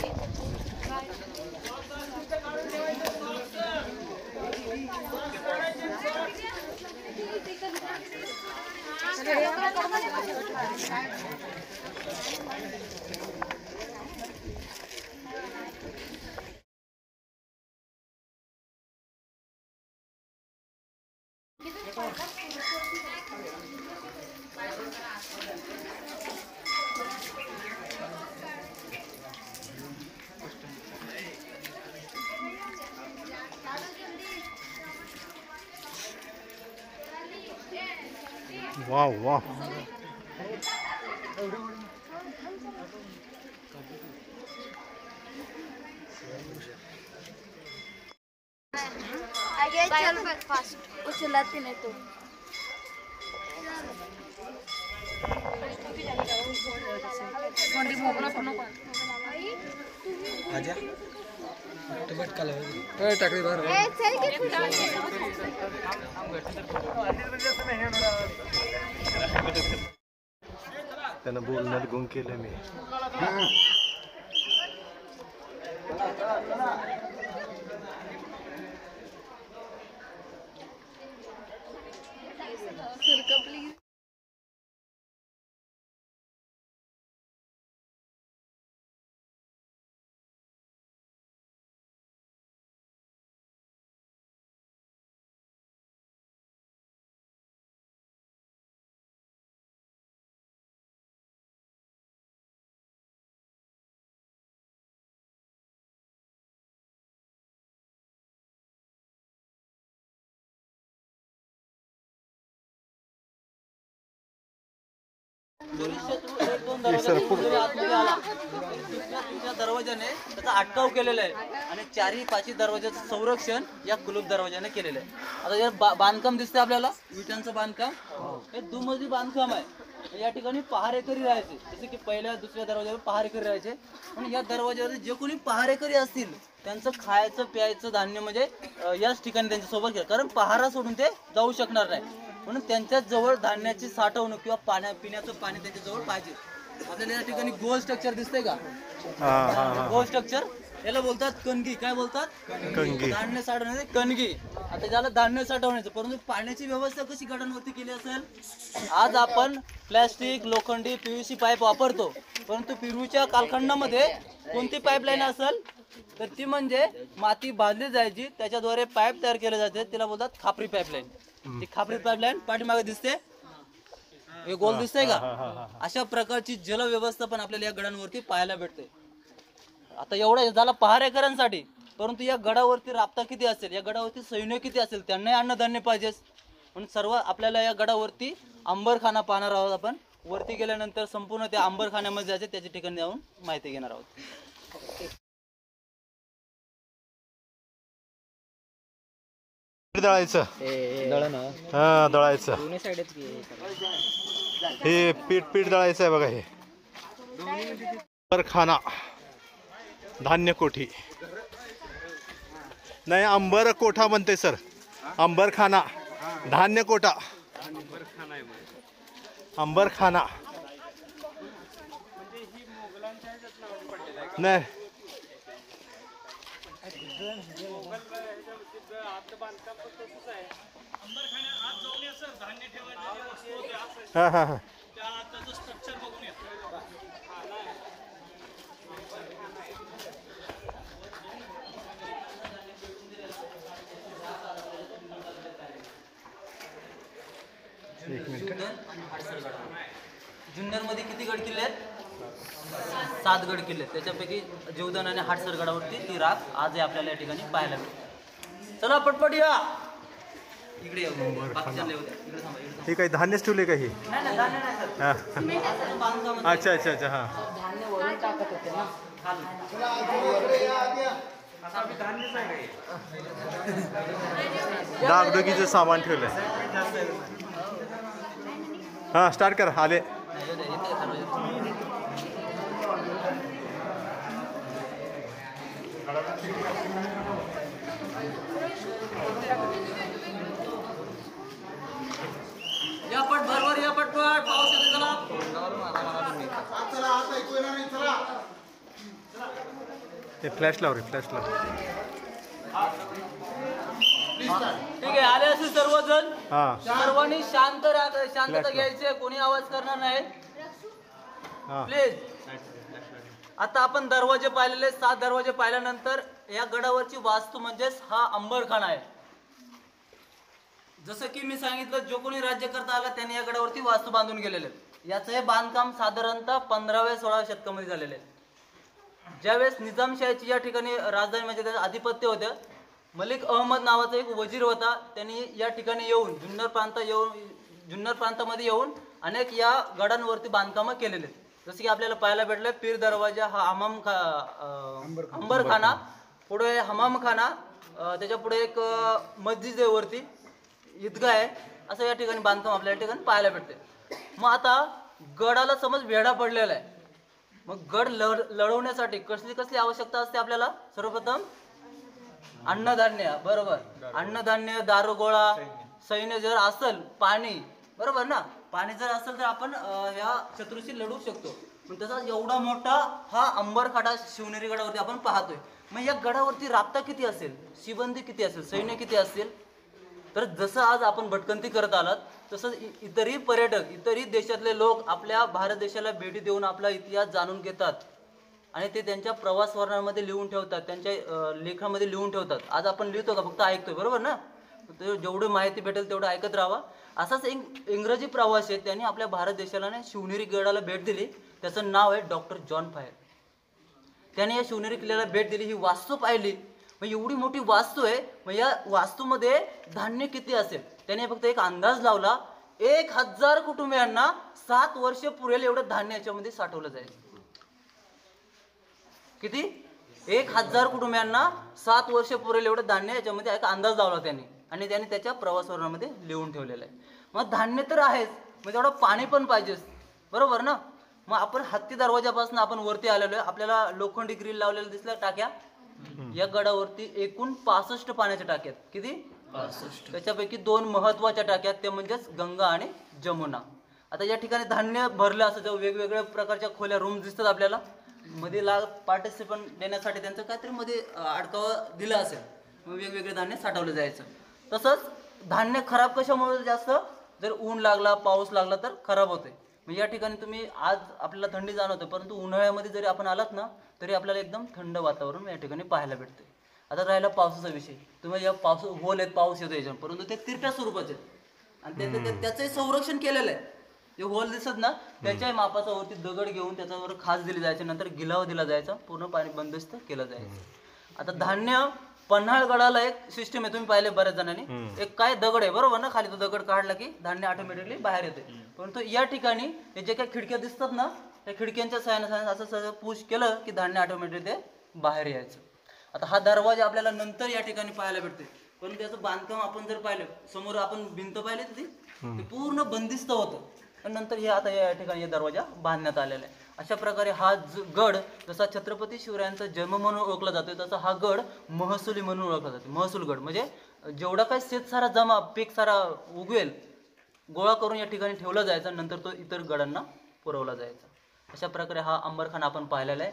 Wow wow. चल फास्ट उचलाती नहीं तो आजा टमाट काला ए टाकली बाहेर ए चल के त्यांना बोलण्यात गुंग केलं मी. प्लीज. दरवाजाने त्याचा अटकाव केलेला आहे आणि 4ही-5ही दरवाजाचं संरक्षण या कुलूप दरवाजाने केलेलं आहे. आता या बांधकाम दिसतंय आपल्याला, विटांचं बांधकाम. हे दुमजली बांधकाम आहे. या ठिकाणी पहारेकरी राहायचे, जसे की पहिल्या दुसऱ्या दरवाजावर पहारेकरी राहायचे. पण या दरवाजावर जे कोणी पहारेकरी असतील त्यांचं खायचं प्यायचं धान्य म्हणजे याच ठिकाणी त्यांच्यासोबत घ्या, कारण पहारा सोडून ते जाऊ शकणार नाही. म्हणून त्यांच्या जवळ धान्याची साठवणूक किंवा पिण्याचं पाणी त्यांच्या जवळ पाहिजे. आपल्याला या ठिकाणी गोल स्ट्रक्चर दिसतंय का? गोल स्ट्रक्चर याला बोलतात कणगी. काय बोलतात? कणगी. धान्य साठवण्याचे कणगी. आता ज्याला धान्य साठवण्याचं, परंतु पाण्याची व्यवस्था कशी गडांवरती केली असेल? आज आपण प्लॅस्टिक, लोखंडी, PVC पाईप वापरतो, परंतु पूर्वीच्या कालखंडामध्ये कोणती पाईपलाईन असेल तर ती म्हणजे माती भाजली जायची, त्याच्याद्वारे पाईप तयार केले जाते, तिला बोलतात खापरी पाईपलाईन. ती खापरी पाईपलाईन पाठीमागे दिसते, हे गोल दिसतंय का? अशा प्रकारची जल व्यवस्था पण आपल्याला या गडांवरती पाहायला भेटते. आता एवढं झालं पहारेकरांसाठी, परंतु या गडावरती राबता किती असेल, या गडावरती सैन्य किती असेल, त्यांनाही अन्नधान्य पाहिजेच. म्हणून सर्व आपल्याला या गडावरती अंबरखाना पाहणार आहोत. आपण वरती गेल्यानंतर संपूर्ण त्या अंबरखान्यामध्ये जायचे, त्याच्या ठिकाणी जाऊन माहिती घेणार आहोत. दळायचं हा, दळायचं. हे पीठ दळायचं आहे बघा. हे अंबरखाना, धान्य कोठी नाही, अंबर कोठा म्हणते सर. अंबरखाना, धान्य कोठा, अंबरखाना नाही. हा हा हा. जुन्नर मध्ये किती गड किल्ले आहेत? 7 गड किल्ले. त्याच्यापैकी जीवदान आणि हाडसर गडावरती ती राख आजही आपल्याला या ठिकाणी पाहायला मिळते. चला पटपट या इकडे. हे काही धान्यच ठेवले का? हे नाही धान्य नाही सर. हा. अच्छा अच्छा अच्छा. हा. धान्य वरून टाकत होते ना. डागडुगीचं सामान ठेवलंय. हा स्टार्ट कर. आले. या पट बरोबर, या पटपट. पाऊस येते. चला ते फ्लॅश लाव रे, फ्लॅश लाव. ठीक आहे. आले असेल सर्वजण. हा. सर्वांनी शांतता घ्यायची, कोणी आवाज करणार नाही प्लीज. आता आपण दरवाजे पाहिलेले, 7 दरवाजे पाहिल्यानंतर या गडावरची वास्तू म्हणजेच हा अंबरखाना आहे. जसं की मी सांगितलं, जो कोणी राज्य करता आला त्यांनी या गडावरती वास्तू बांधून गेलेले. याचं हे बांधकाम साधारणतः 15व्या-16व्या शतकामध्ये झालेले आहे. ज्यावेळेस निजामशाहीची या ठिकाणी राजधानी म्हणजे त्याचं आधिपत्य होतं, मलिक अहमद नावाचा एक वजीर होता. त्यांनी या ठिकाणी येऊन जुन्नर प्रांतामध्ये येऊन अनेक या गडांवरती बांधकामं केलेले. जसं की आपल्याला पाहायला भेटलं, पीर दरवाजा हा अंबरखाना, पुढे हमामखाना, त्याच्या पुढे एक मस्जिद आहे, वरती ईदगाह आहे. असं या ठिकाणी बांधकाम आपल्या या ठिकाणी पाहायला भेटते. मग आता गडाला समज वेढा पडलेला आहे, मग गड लढवण्यासाठी कसली आवश्यकता असते आपल्याला? सर्वप्रथम अन्नधान्य. बरोबर. अन्नधान्य, दारुगोळा, सैन्य जर असेल, पाणी. बरोबर ना? पाणी जर असेल तर आपण ह्या शत्रूशी लढू शकतो. पण तसा एवढा मोठा हा अंबरखाना शिवनेरी गडावरती आपण पाहतोय. मग या गडावरती राबता किती असेल, शिबंदी किती असेल, सैन्य किती असेल? तर जसं आज आपण भटकंती करत आलात, तसंच इतरही पर्यटक, इतरही देशातले लोक आपल्या भारत देशाला भेटी देऊन आपला इतिहास जाणून घेतात आणि ते त्यांच्या प्रवास वर्णनामध्ये लिहून ठेवतात, त्यांच्या लेखामध्ये लिहून ठेवतात. आज आपण लिहितो का? फक्त ऐकतोय. बरोबर ना? जेवढी माहिती भेटेल तेवढं ऐकत राहावा. असाच एक इंग्रजी प्रवासी आहे, त्यांनी आपल्या भारत देशाला शिवनेरी गडाला भेट दिली. त्याचं नाव आहे डॉक्टर जॉन फायर. त्याने या शिवनेरी किल्ल्याला भेट दिली, ही वास्तू पाहिली. मग एवढी मोठी वास्तू आहे, मग या वास्तूमध्ये धान्य किती असेल? त्याने फक्त एक अंदाज लावला, 1000 कुटुंबियांना 7 वर्ष पुरेल एवढं धान्य याच्यामध्ये साठवलं जाईल. किती? 1000 कुटुंबियांना 7 वर्ष पुरेल एवढं धान्य याच्यामध्ये एक अंदाज लावला त्यांनी, आणि त्याने त्याच्या प्रवासवर्णनामध्ये लिहून ठेवलेलं आहे. मग धान्य तर आहेच, मग तेवढं पाणी पण पाहिजेच. बरोबर ना? मग आपण हत्ती दरवाजापासून आपण वरती आलेलो आहे. आपल्याला लोखंडी ग्रिल लावलेलं दिसलं, टाक्या. या गडावरती एकूण 65 पाण्याच्या टाक्यात. किती? त्याच्यापैकी 2 महत्वाच्या टाक्या ते म्हणजेच गंगा आणि जमुना. आता या ठिकाणी धान्य भरलं असं जेव्हा वेगवेगळ्या प्रकारच्या खोल्या रूम दिसतात आपल्याला, मध्ये पार्टिसिपंट देण्यासाठी त्यांचं काहीतरी मध्ये अडकावा दिला असेल, मग वेगवेगळे धान्य साठवलं जायचं. तसंच धान्य खराब कशामुळे जास्त, जर ऊन लागला पाऊस लागला तर खराब होते. म्हणजे या ठिकाणी तुम्ही आज आपल्याला थंडी जाणवते, परंतु उन्हाळ्यामध्ये जरी आपण आलात ना तरी आपल्याला एकदम थंड वातावरण या ठिकाणी पाहायला भेटते. आता राहिला पावसाचा विषय, तुम्ही या होल आहेत, पाऊस येतो याच्यावर, परंतु ते तिरट्या स्वरूपाचे आणि त्याचंही संरक्षण केलेलं आहे. जे होल दिसत ना त्याच्याही मापाचा वरती दगड घेऊन त्याच्यावर खास दिली जायची, नंतर गिलाव दिला जायचा, पूर्ण पाणी बंदिस्त केलं जायचं. आता धान्य पन्हाळगडाला एक सिस्टम आहे, तुम्ही पाहिले बऱ्याच जणांनी, एक काय दगड आहे बरोबर ना, खाली तो दगड काढला की धान्य ऑटोमॅटिकली बाहेर येते. परंतु या ठिकाणी हे जे काही खिडक्या दिसतात ना, त्या खिडक्यांच्या साहाय्याने असं पुश केलं की धान्य ऑटोमॅटिकली ते बाहेर यायचं. आता हा दरवाजा आपल्याला नंतर या ठिकाणी पाहायला भेटते, पण त्याचं बांधकाम आपण जर पाहिलं, समोर आपण भिंत पाहिली ते पूर्ण बंदिस्त होतं, पण नंतर हे आता या ठिकाणी दरवाजा बांधण्यात आलेला आहे. अशा प्रकारे हा गड जसा छत्रपती शिवरायांचा जन्म म्हणून ओळखला जातोय, तसा हा गड महसुली म्हणून ओळखला जातो. महसूल गड म्हणजे जेवढा काही शेतसारा जमा पीक सारा उगवेल गोळा करून या ठिकाणी ठेवला जायचा, नंतर तो इतर गडांना पुरवला जायचा. अशा प्रकारे हा अंबरखाना आपण पाहिलेला आहे.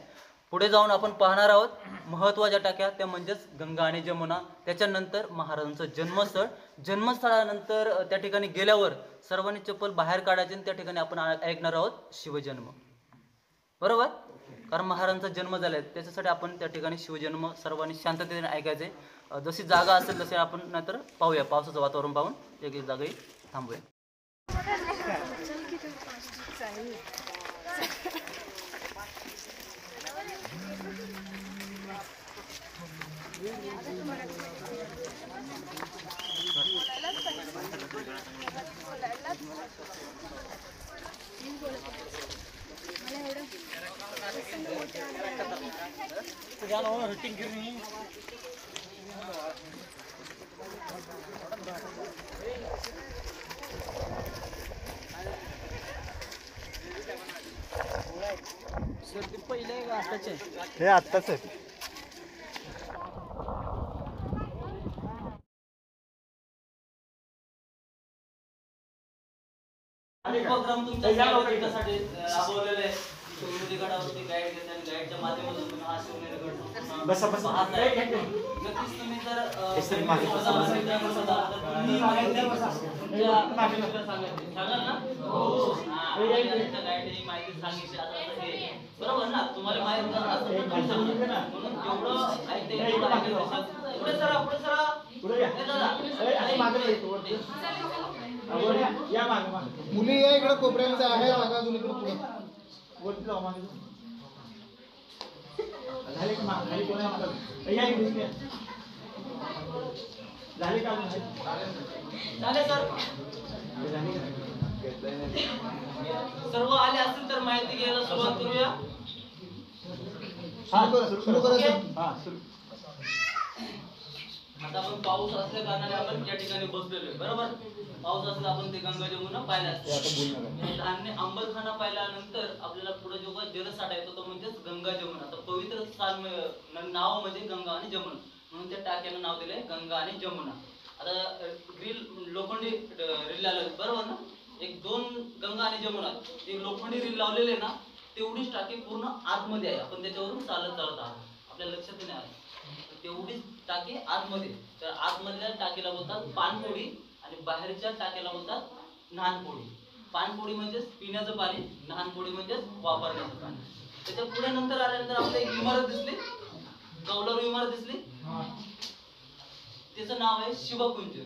पुढे जाऊन आपण पाहणार आहोत महत्वाच्या टाक्या, त्या म्हणजेच गंगा आणि जमुना. त्याच्यानंतर महाराजांचं जन्मस्थळ. जन्मस्थळानंतर त्या ठिकाणी गेल्यावर सर्वांनी चप्पल बाहेर काढायची आणि त्या ठिकाणी आपण ऐकणार आहोत शिवजन्म, बरोबर, कारण महाराजांचा जन्म झालाय त्याच्यासाठी आपण त्या ठिकाणी शिवजन्म सर्वांनी शांततेने ऐकायचे. जशी जागा असेल तसे आपण नंतर पाहूया, पावसाचं वातावरण पाहून एक जागाही थांबूया. हे आत्ताच आहे. उपक्रम तुमच्या त्यासाठी राबवलेले आहे. शिवनेरी गडावरती गाईड घेतात आणि गाईडच्या माध्यमातून तुम्ही हा शिवनेरी गड पाहताय. नक्कीच तुम्ही जर सांगाल ना, गाईडने माहिती सांगितली बरोबर ना, तुम्हाला माहिती म्हणून जेवढं ऐकते. पुढे सरा पुढे सरा मुली या इकडे कोपऱ्यामध्ये आहे जागा अजून इकडे पुढे सर्व आले असतील तर माहिती घ्यायला सुरुवात करूया. सुरू करा. आता आपण पाऊस असल्या कारणाने आपण या ठिकाणी बसलेलो आहे, बरोबर. पाऊस असला आपण ते गंगा जमुना पाहिला असते. धान्य अंबरखाना पाहिल्यानंतर आपल्याला पुढे जो काही जलसाठा येतो तो म्हणजेच गंगा जमुना. आता पवित्र स्थान नाव म्हणजे गंगा आणि जमुना, म्हणून त्या टाक्याला नाव दिलंय गंगा आणि जमुना. आता रील लोखंडी रील आलं बरोबर ना, एक 2 गंगा आणि जमुना एक लोखंडी रील लावलेले ना, तेवढीच टाकी पूर्ण आतमध्ये आहे. आपण त्याच्यावरून चालत आहोत, आपल्या लक्षात नाही आलं तेवढीच टाकी आतमध्ये. तर आतमधल्या टाकीला बोलतात पाणपोडी आणि बाहेरच्या टाक्याला बोलतात न्हाणपोडी. पाणपोडी म्हणजेच पिण्याचं पाणी, न्हाणपोडी म्हणजेच वापरण्याचं पाणी. त्याच्या पुढे नंतर आल्यानंतर आपल्याला एक इमारत दिसली, कौलारू इमारत दिसली, त्याचं नाव आहे शिवकुंज.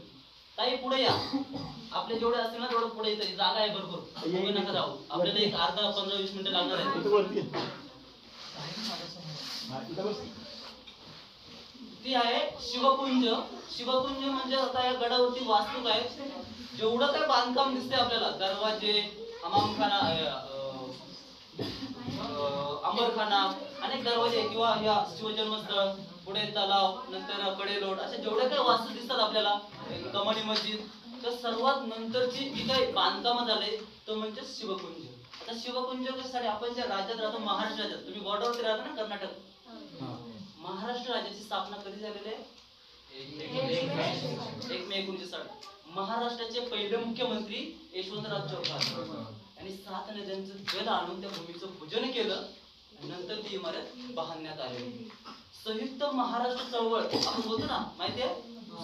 ताई पुढे या, आपले जेवढे असतील ना तेवढं पुढे येतं, जागा आहे भरपूर, तुम्ही नका जाऊ. आपल्याला एक अर्धा 15-20 मिनिटं लागणार आहे. ती आहे शिवकुंज. शिवकुंज म्हणजे आता या गडावरती वास्तू काय, जेवढं काय बांधकाम दिसते आपल्याला, दरवाजे, हमामखाना, अंबरखाना, अनेक दरवाजे किंवा या शिवजन्मस्थळ, पुढे तलाव, नंतर कडेलोट, अशा जेवढ्या काही वास्तू दिसतात आपल्याला, कमानी मस्जिद, तर सर्वात नंतरची जी काही बांधकाम झाले तो म्हणजे शिवकुंज. आता शिवकुंज कशासाठी, आपण ज्या राज्यात राहतो, महाराष्ट्र राज्यात, तुम्ही बॉर्डरवरती राहता ना कर्नाटक, महाराष्ट्र राज्याची स्थापना कधी झालेली आहे? 1 मे 1960 महाराष्ट्राचे पहिले मुख्यमंत्री यशवंतराव चव्हाण यांनी 7 नद्यांचं जल आणून त्या भूमीचं पूजन केलं आणि नंतर ती इमारत बांधण्यात आली. संयुक्त महाराष्ट्र चळवळ आपण बोलतो ना, माहितीये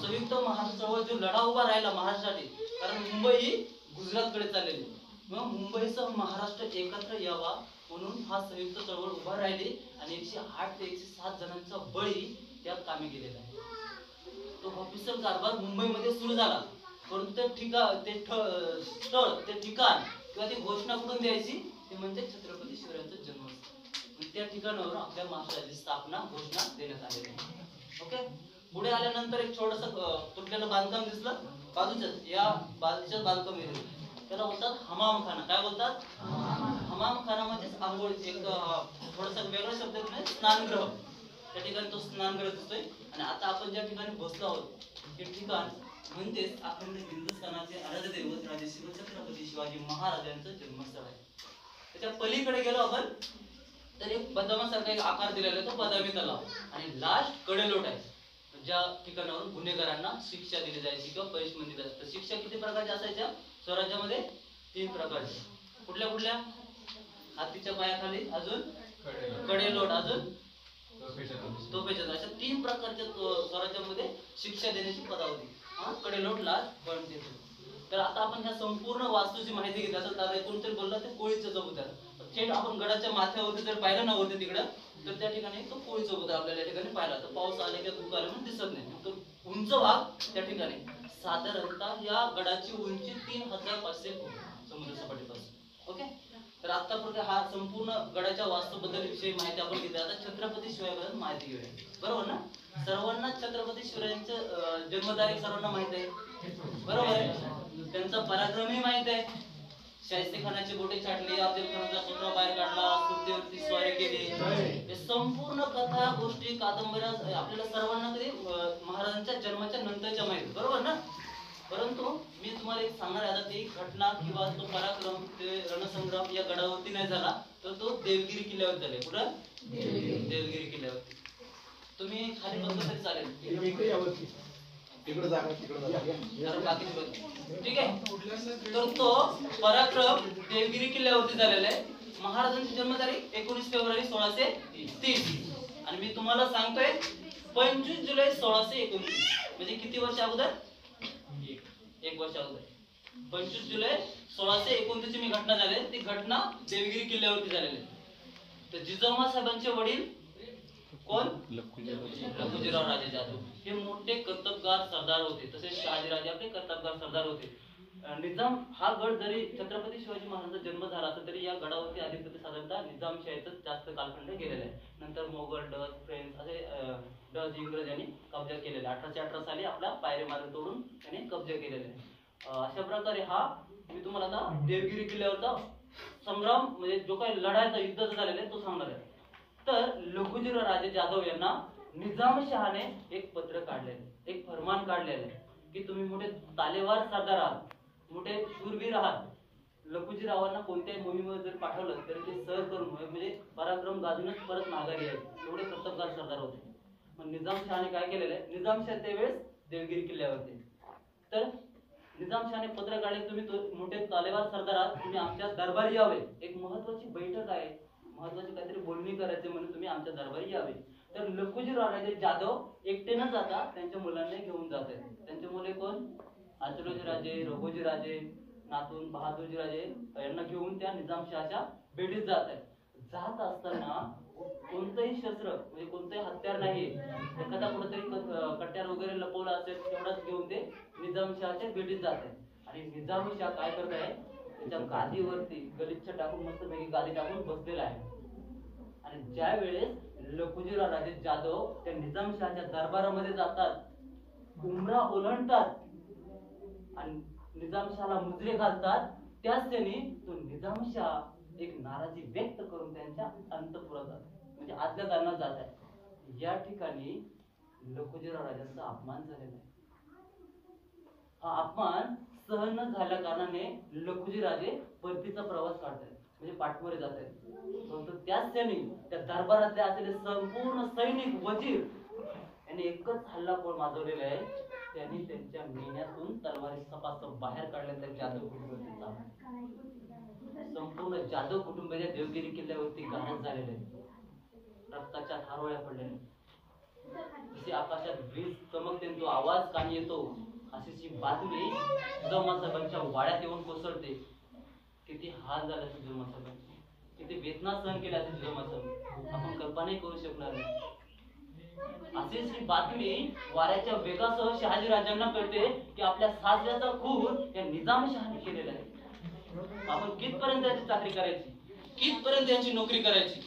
संयुक्त महाराष्ट्र चळवळ जो लढा उभा राहिला महाराष्ट्रासाठी, कारण मुंबई ही गुजरातकडे चाललेली, मग मुंबईसह महाराष्ट्र एकत्र यावा म्हणून हा संयुक्त चळवळ उभा राहिली आणि 108 ते 107 जणांचा बळी त्यात कामी गेलेला आहे. तो ऑफिशियल कारभार मुंबईमध्ये सुरू झाला, परंतु ते स्थळ ते ठिकाण किंवा ती घोषणा कुठून द्यायची, ते म्हणजे छत्रपती शिवरायांचं जन्मस्थळ. त्या ठिकाणावर आपल्या महाराष्ट्राची स्थापना घोषणा देण्यात आलेली आहे. ओके, पुढे आल्यानंतर एक छोटस तुटलेलं बांधकाम दिसलं बाजूच्याच, या बाजूच्याच बांधकाम येईल, त्याला बोलतात हमामखाना. काय बोलतात? हमामखाना म्हणजेच आंघोळ, एक थोडासा वेगळा शब्द म्हणजे स्नानगृह. त्या ठिकाणी तो स्नानगृह दिसतोय. आणि आता आपण ज्या ठिकाणी बसलो आहोत हे ठिकाण म्हणजेच अखंड हिंदुस्थानाचे आराध्य दैवत राजे शिवछत्रपती शिवाजी महाराजांचं जन्मस्थळ आहे. त्याच्या पलीकडे गेलो आपण तर एक बदामासारखा एक आकार दिलेला आहे, तो बदामी तलाव. आणि लास्ट कडेलोट आहे, ज्या ठिकाणावर गुन्हेगारांना शिक्षा दिली जायची किंवा पनिशमेंट दिली जायची. शिक्षा किती प्रकारच्या असायच्या स्वराज्यामध्ये? 3 प्रकारच्या. कुठल्या कुठल्या? हातीच्या पायाखाली, अजून कडेलोट, अजून तोफेच्या. अशा 3 प्रकारच्या स्वराज्यामध्ये शिक्षा देण्याची पदावधी. कडेलोट, लास्ट, पण. तर आता आपण ह्या संपूर्ण वास्तूची माहिती घेतली. आता दादा कोणतरी बोलला ते कोळीचं चबुतर. थेट आपण गडाच्या माथ्यावरती जर पाहिलं ना वरती तिकडं, तर त्या ठिकाणी तो कोळी चबुतर आपल्याला या ठिकाणी पाहिला. तर पाऊस आले किंवा धुकं आले म्हणून दिसत नाही. तो उंच भाग त्या ठिकाणी साधारणतः या गडाची उंची 3500 फूट समुद्र सपाटीपासून. ओके, तर आतापर्यंत हा संपूर्ण गडाच्या वास्तूबद्दल विषयी माहिती आपण घेतली. आता छत्रपती शिवाजीबद्दल माहिती घेऊया. बरोबर ना? सर्वांना छत्रपती शिवरायांचं जन्मतारीख सर्वांना माहित आहे, बरोबर आहे? त्यांचा पराक्रमही माहित आहे. शाहिस्ते खानाची बोटे छाटली, अफजल खानाचा पुतळा बाहेर काढला, सुट्टीवरती स्वारी केली. हे संपूर्ण कथा, गोष्टी, कादंबऱ्या आपल्याला सर्वांना कधी महाराजांच्या जन्माच्या नंतरच्या माहिती, बरोबर ना? परंतु मी तुम्हाला एक सांगणार आहे, आता ती घटना किंवा तो पराक्रम, ते रणसंग्राम या गडावरती नाही झाला, तर तो देवगिरी किल्ल्यावर झाले. कुठं? देवगिरी किल्ल्यावरती. तुम्ही खाली बसलं तरी चालेल, ठीक आहे. तर तो पराक्रम देवगिरी किल्ल्यावरती झालेला आहे. महाराजांची जन्मतारीख 19 फेब्रुवारी 1630. आणि मी तुम्हाला सांगतोय 25 जुलै 1629, म्हणजे किती वर्ष अगोदर? 1 वर्ष अगोदर. 25 जुलै 1629 ची मी घटना झाली. ती घटना देवगिरी किल्ल्यावरती झालेली आहे. तर जिजाऊमा साहेबांचे वडील कोण? लखुजीराव राजे जाधव. हे मोठे कर्तबगार सरदार होते. तसेच शहाजीराजे आपले कर्तबगार सरदार होते. निजाम हा गड जरी छत्रपती शिवाजी महाराजांचा जन्म झाला असता तरी या गडावरती अधिपती साधारणतः निजामशाहीच जास्त कालखंड गेलेला आहे. नंतर मोगल, डच, फ्रेंच असे डच, इंग्रज यांनी कब्जा केलेला आहे. 1818 साली आपला पायरी मार्ग तोडून त्यांनी कब्जा केलेला आहे. अशा प्रकारे हा मी तुम्हाला आता देवगिरी किल्ल्यावरचा संग्राम म्हणजे जो काही लढाईचा युद्ध झालेला आहे तो सांगणार आहे. तर लखुजीराव राजे जाधव यांना निजामशहाने एक पत्र काढलेलं, एक फरमान काढलेलं आहे की तुम्ही मोठे तालेवार सरदार आहात, मोठे शूरवीर आहात. लखुजीरावांना कोणत्याही मोहिमेवर जर पाठवलं तरी ते सर करून म्हणजे पराक्रम गाजूनच परत माघारी यायचे, एवढे कर्तबगार सरदार होते. मग निजामशहाने काय केलेलं आहे, निजामशाह त्यावेळेस देवगिरी किल्ल्यावरती. तर निजामशहाने पत्र काढले, तुम्ही मोठे तालेवार सरदार आहात, तुम्ही आमच्या दरबारी यावे. एक महत्वाची बैठक आहे, महत्वाची काहीतरी बोलणी करायची म्हणून तुम्ही आमच्या दरबारी यावे. तर लखुजीराव राजे जाधव एकटे न जाता त्यांच्या मुलांना घेऊन जात आहेत. त्यांचे मुले कोण? आचलोजी राजे, रघोजी राजे, नातून बहादूरजी राजे यांना घेऊन त्या निजामशहाच्या भेटीत जात आहेत. जात असताना कोणतंही शस्त्र म्हणजे कोणतंही हत्यार नाही, एखादा कुठेतरी कट्यार वगैरे लपवला असेल तेवढाच घेऊन ते निजामशहाच्या भेटीत जात आहेत. आणि निजामशाह काय करत आहे, त्याच्या गादीवरती गलिच्छ टाकून मस्तपैकी गादी टाकून बसलेला आहे. आणि ज्या वेळेस लखुजीराव राजे जाधव त्या निजामशहाच्या दरबारामध्ये जातात, उमरा ओलांडतात आणि निजामशहाला मुजरे घालतात, त्याच त्यांनी तो निजामशाह एक नाराजी व्यक्त करून त्यांच्या अंतपुरात जातो, म्हणजे आतल्या दालनात जात आहे. या ठिकाणी लखुजीराव राजांचा अपमान झालेला आहे. हा अपमान सहन न झाल्या कारणाने लखुजी राजे परतीचा प्रवास काढतात, म्हणजे पाठमोरे जात आहेत. परंतु त्याच क्षणी त्या दरबारातले असलेले संपूर्ण सैनिक, वजीर यांनी एकच हल्लाखोर माजवलेला आहे त्यांनी त्यांच्या मेण्यातून तलवारी सपासप बाहेर काढल्यानंतर जाधव कुटुंबातील संपूर्ण जाधव कुटुंबाच्या देवगिरी किल्ल्यावरती गारच झालेले रक्ताच्या धारोळ्या पडलेल्या जसे आकाशात वीज चमकते तो आवाज कानी येतो अशी जी बातमी जिजाऊमासाहेबांच्या वाड्यात येऊन कोसळते. किती हाल झाला जिजाऊमासाहेबांचे, किती वेदना सहन केल्या जिजाऊमासाहेब आपण कल्पनाही करू शकणार नाही. अशीच ही बातमी वाऱ्याच्या वेगासह शहाजी राजांना कळते की आपल्या सासऱ्याचा खून या निजामशहाने केलेला आहे. आपण कितपर्यंत याची चाकरी करायची, कितपर्यंत यांची नोकरी करायची.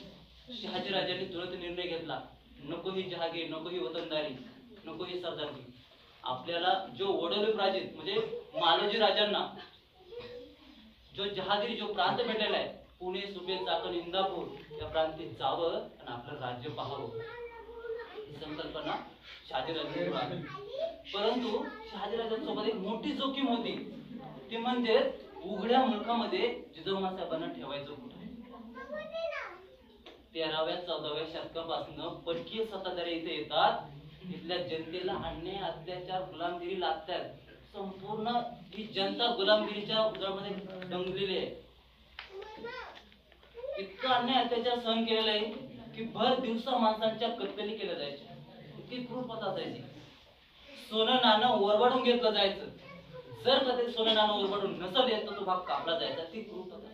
शहाजी राजांनी तुरंत निर्णय घेतला, नको ही जहागीर, नको ही वतनदारी, नको ही सरदारकी. आपल्याला जो वडोली प्राजित म्हणजे मालोजी राजांना जो जहागिरी जो प्रांत भेटलेला आहे, पुणे, सुबे, चाकण, इंदापूर या प्रांतीत जावं आणि आपलं राज्य पाहावं ही संकल्पना शहाजीराजांनी आली. परंतु शहाजीराजांसोबत एक मोठी जोखीम होती, ती म्हणजे उघड्या मुलखामध्ये जिजाऊमासाहेबांना ठेवायचं कुठे. 13व्या-14व्या शतकापासून परकीय सत्ताधारी इथे येतात, इथल्या जनतेला अन्याय, अत्याचार, गुलामगिरी लागतात. संपूर्ण ही जनता गुलामगिरीच्या उदरामध्ये दंगलेली आहे. इतका अन्याय अत्याचार सहन केलेला आहे की भर दिवसा माणसांच्या कत्तली केल्या जायच्या, इतकी क्रूरपणा असायची. सोनं नाणं ओरबाडून घेतलं जायचं, जर कधी सोनं नाणं ओरबाडून नसेल येत तर तो भाग कापला जायचा. ती क्रूरपणा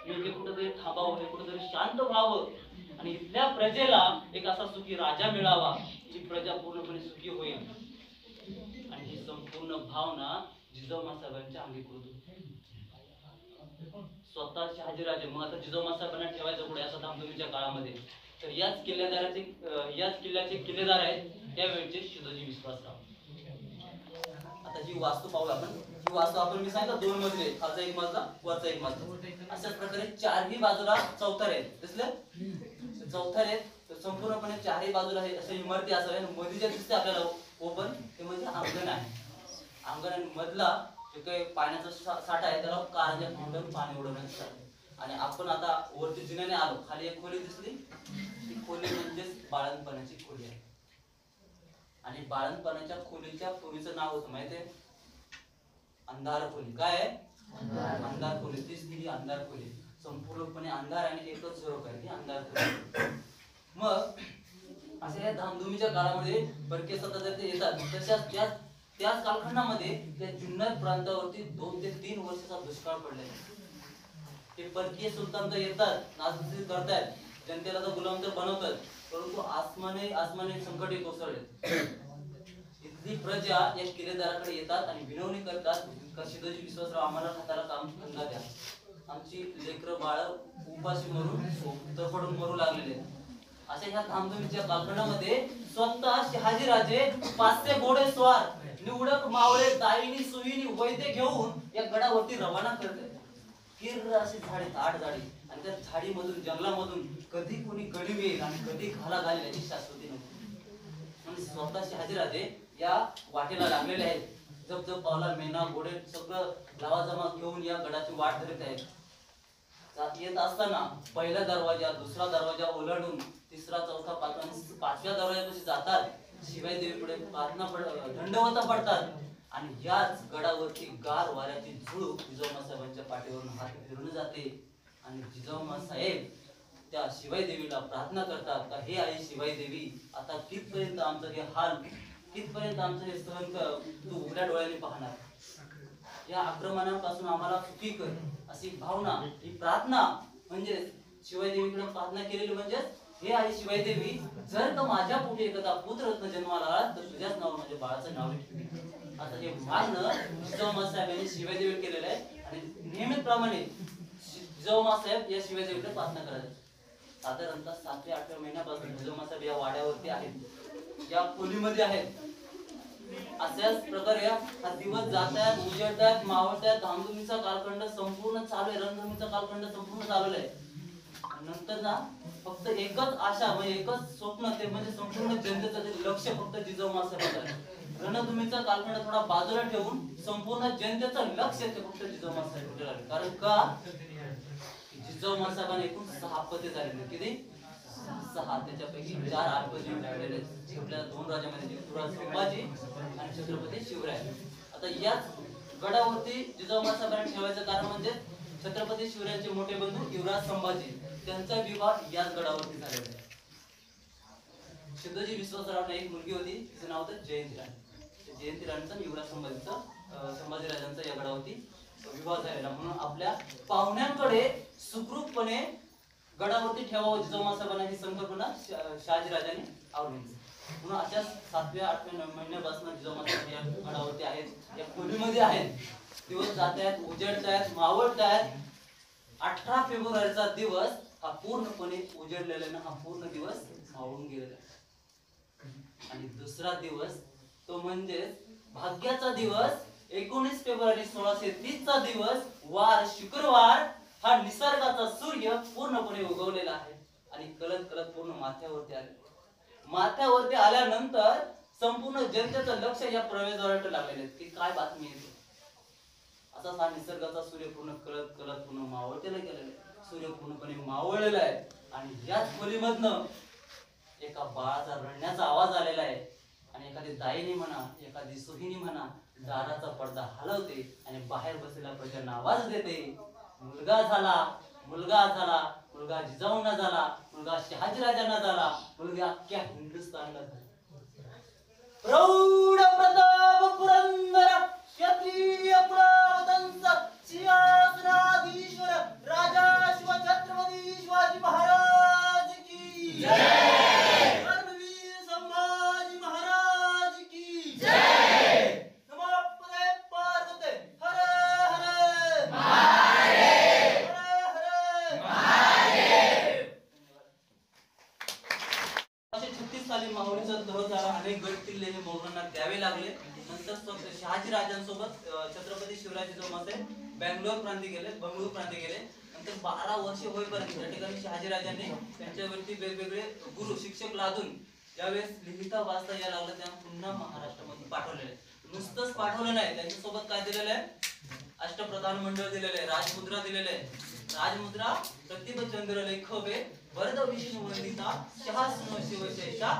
योग्य कुठेतरी थांबावं, कुठेतरी शांत व्हावं आणि इथल्या प्रजेला एक असा सुखी राजा मिळावा जी प्रजा पूर्णपणे सुखी होईल. आणि ही संपूर्ण भावना जिजाऊमासाहेबांच्या अंगीकृत होती. स्वतः शहाजीराजे मग आता जिजाऊमासाहेबांना ठेवायचं पुढे असं धामधुमीच्या काळामध्ये तर याच किल्ल्याचे किल्लेदार आहेत त्यावेळचे शिवाजी विश्वासराव. आता ही वास्तू पाहूया आपण. ही वास्तू आपण मी सांगितलं 2 मजली आहे, खालचा एक मजला वरचा एक मजला. अशाच प्रकारे चारही बाजूला चौथार आहेत, दिसले चौथार आहेत. तर संपूर्णपणे चारही बाजूला हे अशा इमारती असाव्या. मध्ये जे दिसते आपल्याला ओपन ते म्हणजे अंगण आहे. अंगण आणि मधला जे काही पाण्याचा साठा आहे त्याला कारंजा फाउंडन पाणी उडवण्यासाठी. आणि आपण आता वरती जिन्याने आलो, खाली एक खोली दिसली, ती खोली म्हणजेच बाळणपणाची खोली आहे. आणि बाळणपणाच्या खोलीच्या पूर्वीचं नाव होतं माहितीये, अंधार खोली. काय आहे? अंधार खोली. तीच ती अंधार खोली, संपूर्णपणे अंधार आणि एकच झरोखा आहे ती अंधार खोली. मग अशा या धामधुमीच्या काळामध्ये परकीय सत्ताधारी येतात. त्याच कालखंडामध्ये त्या जुन्नर प्रांतावरती 2 ते 3 वर्षाचा दुष्काळ पडलेला. ते परकीय सुलतान तर येतात, नाचगुजी करतात, जनतेला तर गुलाम तर बनवतात, परंतु आसमानी संकट कोसळले. इथली प्रजा या किल्लेदाराकडे येतात आणि विनवणी करतात, शिवाजी विश्वासराव आम्हाला हाताला काम धंदा द्या, आमची लेकरं बाळ उपाशी मरून तडफडून मरू लागलेले. अशा ह्या धामधुमीच्या कालखंडामध्ये स्वतः शहाजीराजे 500 घोडेस्वार, निवडक मावळे, दायिनी, सुईनी, वैद्य घेऊन या गडावरती रवाना करतात. किर्र अशी झाडे, दाट झाडी, आणि त्या झाडीमधून जंगलामधून कधी कोणी गडी येईल आणि कधी घाला घालेल याची शाश्वती नव्हती. म्हणजे स्वतः शहाजीराजे या वाटेला लागलेले आहेत. जप जप पावला मेना घोडे सगळं लावाजमा घेऊन या गडाची वाट धरत आहेत. येत असताना पहिला दरवाजा, दुसरा दरवाजा ओलांडून 3रा, 4था, 5वा आणि 5व्या दरवाजापाशी जातात. शिवाई देवीपुढे दंडवत पडतात आणि याच गडावरती गार वाऱ्याची झुळूक जिजाऊमासाहेबांच्या पाठीवरून हात फिरून जाते. आणि जिजाऊमासाहेब त्या शिवाई देवीला प्रार्थना करतात का हे आई शिवाई देवी, आता कितपर्यंत आमचं हे हाल, कितपर्यंत आमचं हे सहन कर, तू उघड्या डोळ्याने पाहणार, या आक्रमणापासून आम्हाला सुखी कर, अशी भावना, ही प्रार्थना म्हणजे शिवाई देवीकडे प्रार्थना केलेली. म्हणजे हे आई शिवाई देवी, जर का माझ्या पोटी एखादा पुत्ररत्न जन्माला आला तर तुझ्याच नाव म्हणजे बाळाचं नाव ठेवी. आता हे मागणं जिजाऊमासाहेब यांनी शिवाई देवी केलेलं आहे. आणि नियमितप्रमाणे जिजाऊमासाहेब या शिवाई देवीकडे प्रार्थना करायचे. साधारणतः 7व्या-8व्या महिन्यापासून जिजाऊमासाहेब या वाड्यावरती आहेत, या खोलीमध्ये आहेत. अशाच प्रकारे हा दिवस जातात, उजेडतात, मावळतात. धामधुमीचा कालखंड संपूर्ण चालू आहे, रणधुमीचा कालखंड संपूर्ण चालू आहे. नंतर ना फक्त एकच आशा म्हणजे एकच स्वप्न, ते म्हणजे संपूर्ण जनतेचं लक्ष फक्त जिजाऊमासाहेबांवर आहे. रणधुमीचा कालखंड थोडा बाजूला ठेवून संपूर्ण जनतेचं लक्ष ते फक्त जिजाऊमासाहेबांवर आहे. कारण का जिजाऊमासाहेबांना एकूण 6 अपत्ये झालेली. किती? 6 त्याच्यापैकी 4 आठवडी मिळालेले आहेत. आपल्या 2 राजामध्ये युवराज संभाजी आणि छत्रपती शिवराय. आता याच गडावरती जिजाऊ मासाहेबांना ठेवायचं कारण म्हणजे छत्रपती शिवरायांचे मोठे बंधू युवराज संभाजी त्यांचा विवाह याच गडावरती झालेला आहे. सिद्धोजी विश्वासरावने एक मुलगी होती, तिचं नाव होतं जयंती राणी. जयंती राणीचा युवराज संभाजीराजांचा या गडावरती विवाह झालेला. म्हणून आपल्या पाहुण्यांकडे सुखरूपपणे गडावरती ठेवावं जिजाऊ मासाहेबांना ही संकल्पना शहाजीराजांनी आवडली. म्हणून अशा 7व्या 8व्या महिन्यापासून जिजाऊ मासाहेब या गडावरती आहेत, या खोलीमध्ये आहेत. दिवस जात आहेत, उजेडत आहेत, मावळत आहेत. 18 फेब्रुवारीचा दिवस हा पूर्णपणे उजेडलेला, हा पूर्ण दिवस मावळून गेलेला. आणि दुसरा दिवस तो म्हणजे भाग्याचा दिवस 19 फेब्रुवारी 1630 चा दिवस, वार शुक्रवार. हा निसर्गाचा सूर्य पूर्णपणे उगवलेला आहे आणि कलत कलत पूर्ण माथ्यावरती आले. माथ्यावरती आल्यानंतर संपूर्ण जनतेचं लक्ष या प्रवेशद्वाराकडे लागलेले की काय बातमी येते. असाच हा निसर्गाचा सूर्य पूर्ण कलत कलत पूर्ण मावळतेला गेलेला आहे. सूर्य पूर्णपणे मावळलेला आहे आणि याच खोलीमधनं एका बाळाचा रडण्याचा आवाज आलेला आहे. आणि एखादी दाईनी म्हणा, एखादी सुहिणी म्हणा, दाराचा पडदा हलवते आणि बाहेर बसलेल्या प्रजांना आवाज देते, मुलगा झाला, मुलगा झाला, मुलगा जिजाऊंना झाला, मुलगा शहाजीराजांना झाला, मुलगा अख्ख्या हिंदुस्थानला झाला. प्रौढ प्रताप पुरंदर क्षत्रिय कुलवंश सिंहासनाधीश्वर राजा शिव छत्रपती शिवाजी महाराज की जय. धर्मवीर संभाजी महाराज की जय. नमो पार्वते हर हर महादेव, हर हर महादेव. 1936 साली माहुलीचा दह झाला. अनेक गड किल्ले हे मोगलांना द्यावे लागले. नंतर शहाजी राजांसोबत छत्रपती शिवराज मासाहेब बंगलोर प्रांती गेले. नंतर 12 वर्ष होईपर्यंत त्या ठिकाणी शहाजी राजांनी त्यांच्यावरती वेगवेगळे गुरु शिक्षक लादून ज्यावेळेस लिहिता वाचता यायला लागलं त्या पुन्हा महाराष्ट्रामध्ये पाठवलेले. नुसतंच पाठवलं नाही, त्यांच्यासोबत काय दिलेलं आहे, अष्टप्रधान मंडळ दिलेलं आहे, राजमुद्रा दिलेलं आहे. राजमुद्रा प्रतिभचंद्र लेखवे वरद विष्णू वंदिता शहास्न शिवशेषा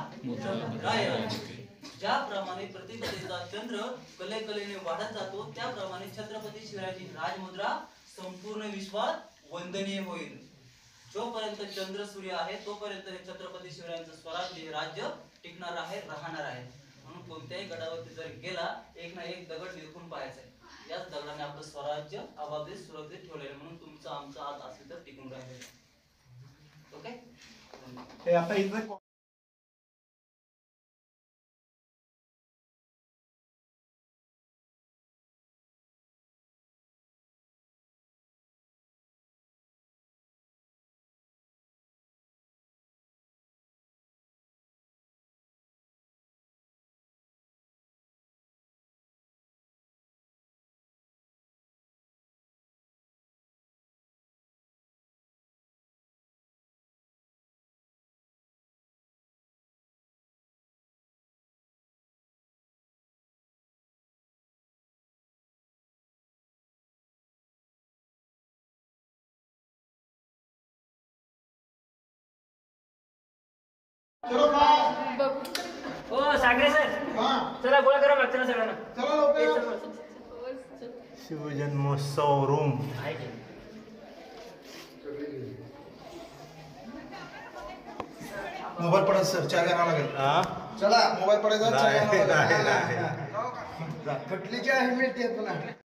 राय. ज्याप्रमाणे प्रतिभेचा चंद्र कलेने वाढत जातो त्याप्रमाणे छत्रपती शिवाजी राजमुद्रा संपूर्ण विश्वात वंदनीय होईल. जोपर्यंत चंद्र सूर्य आहे तोपर्यंत हे छत्रपती शिवरायांचं स्वराज्य राज्य टिकणार आहे, राहणार आहे. म्हणून कोणत्याही गडावरती जर गेला एक ना एक दगड निरखून पाहायचा आहे. याच दगडाने आपलं स्वराज्य अबाधित सुरक्षित ठेवलेलं. म्हणून तुमचं आमचं आज असेल तर टिकून राहिलेलं. ओके. आता इथं हो सागरे सर, चला गोळा करा लागतं ना सगळ्यांना. शिवजन्मोत्सव रूम मोबाईल पडत सर, चहा घ्यावा लागेल. चला मोबाईल पडायचा, चहा घ्यावा लागेल. खटलीची आहे मिळते पुन्हा.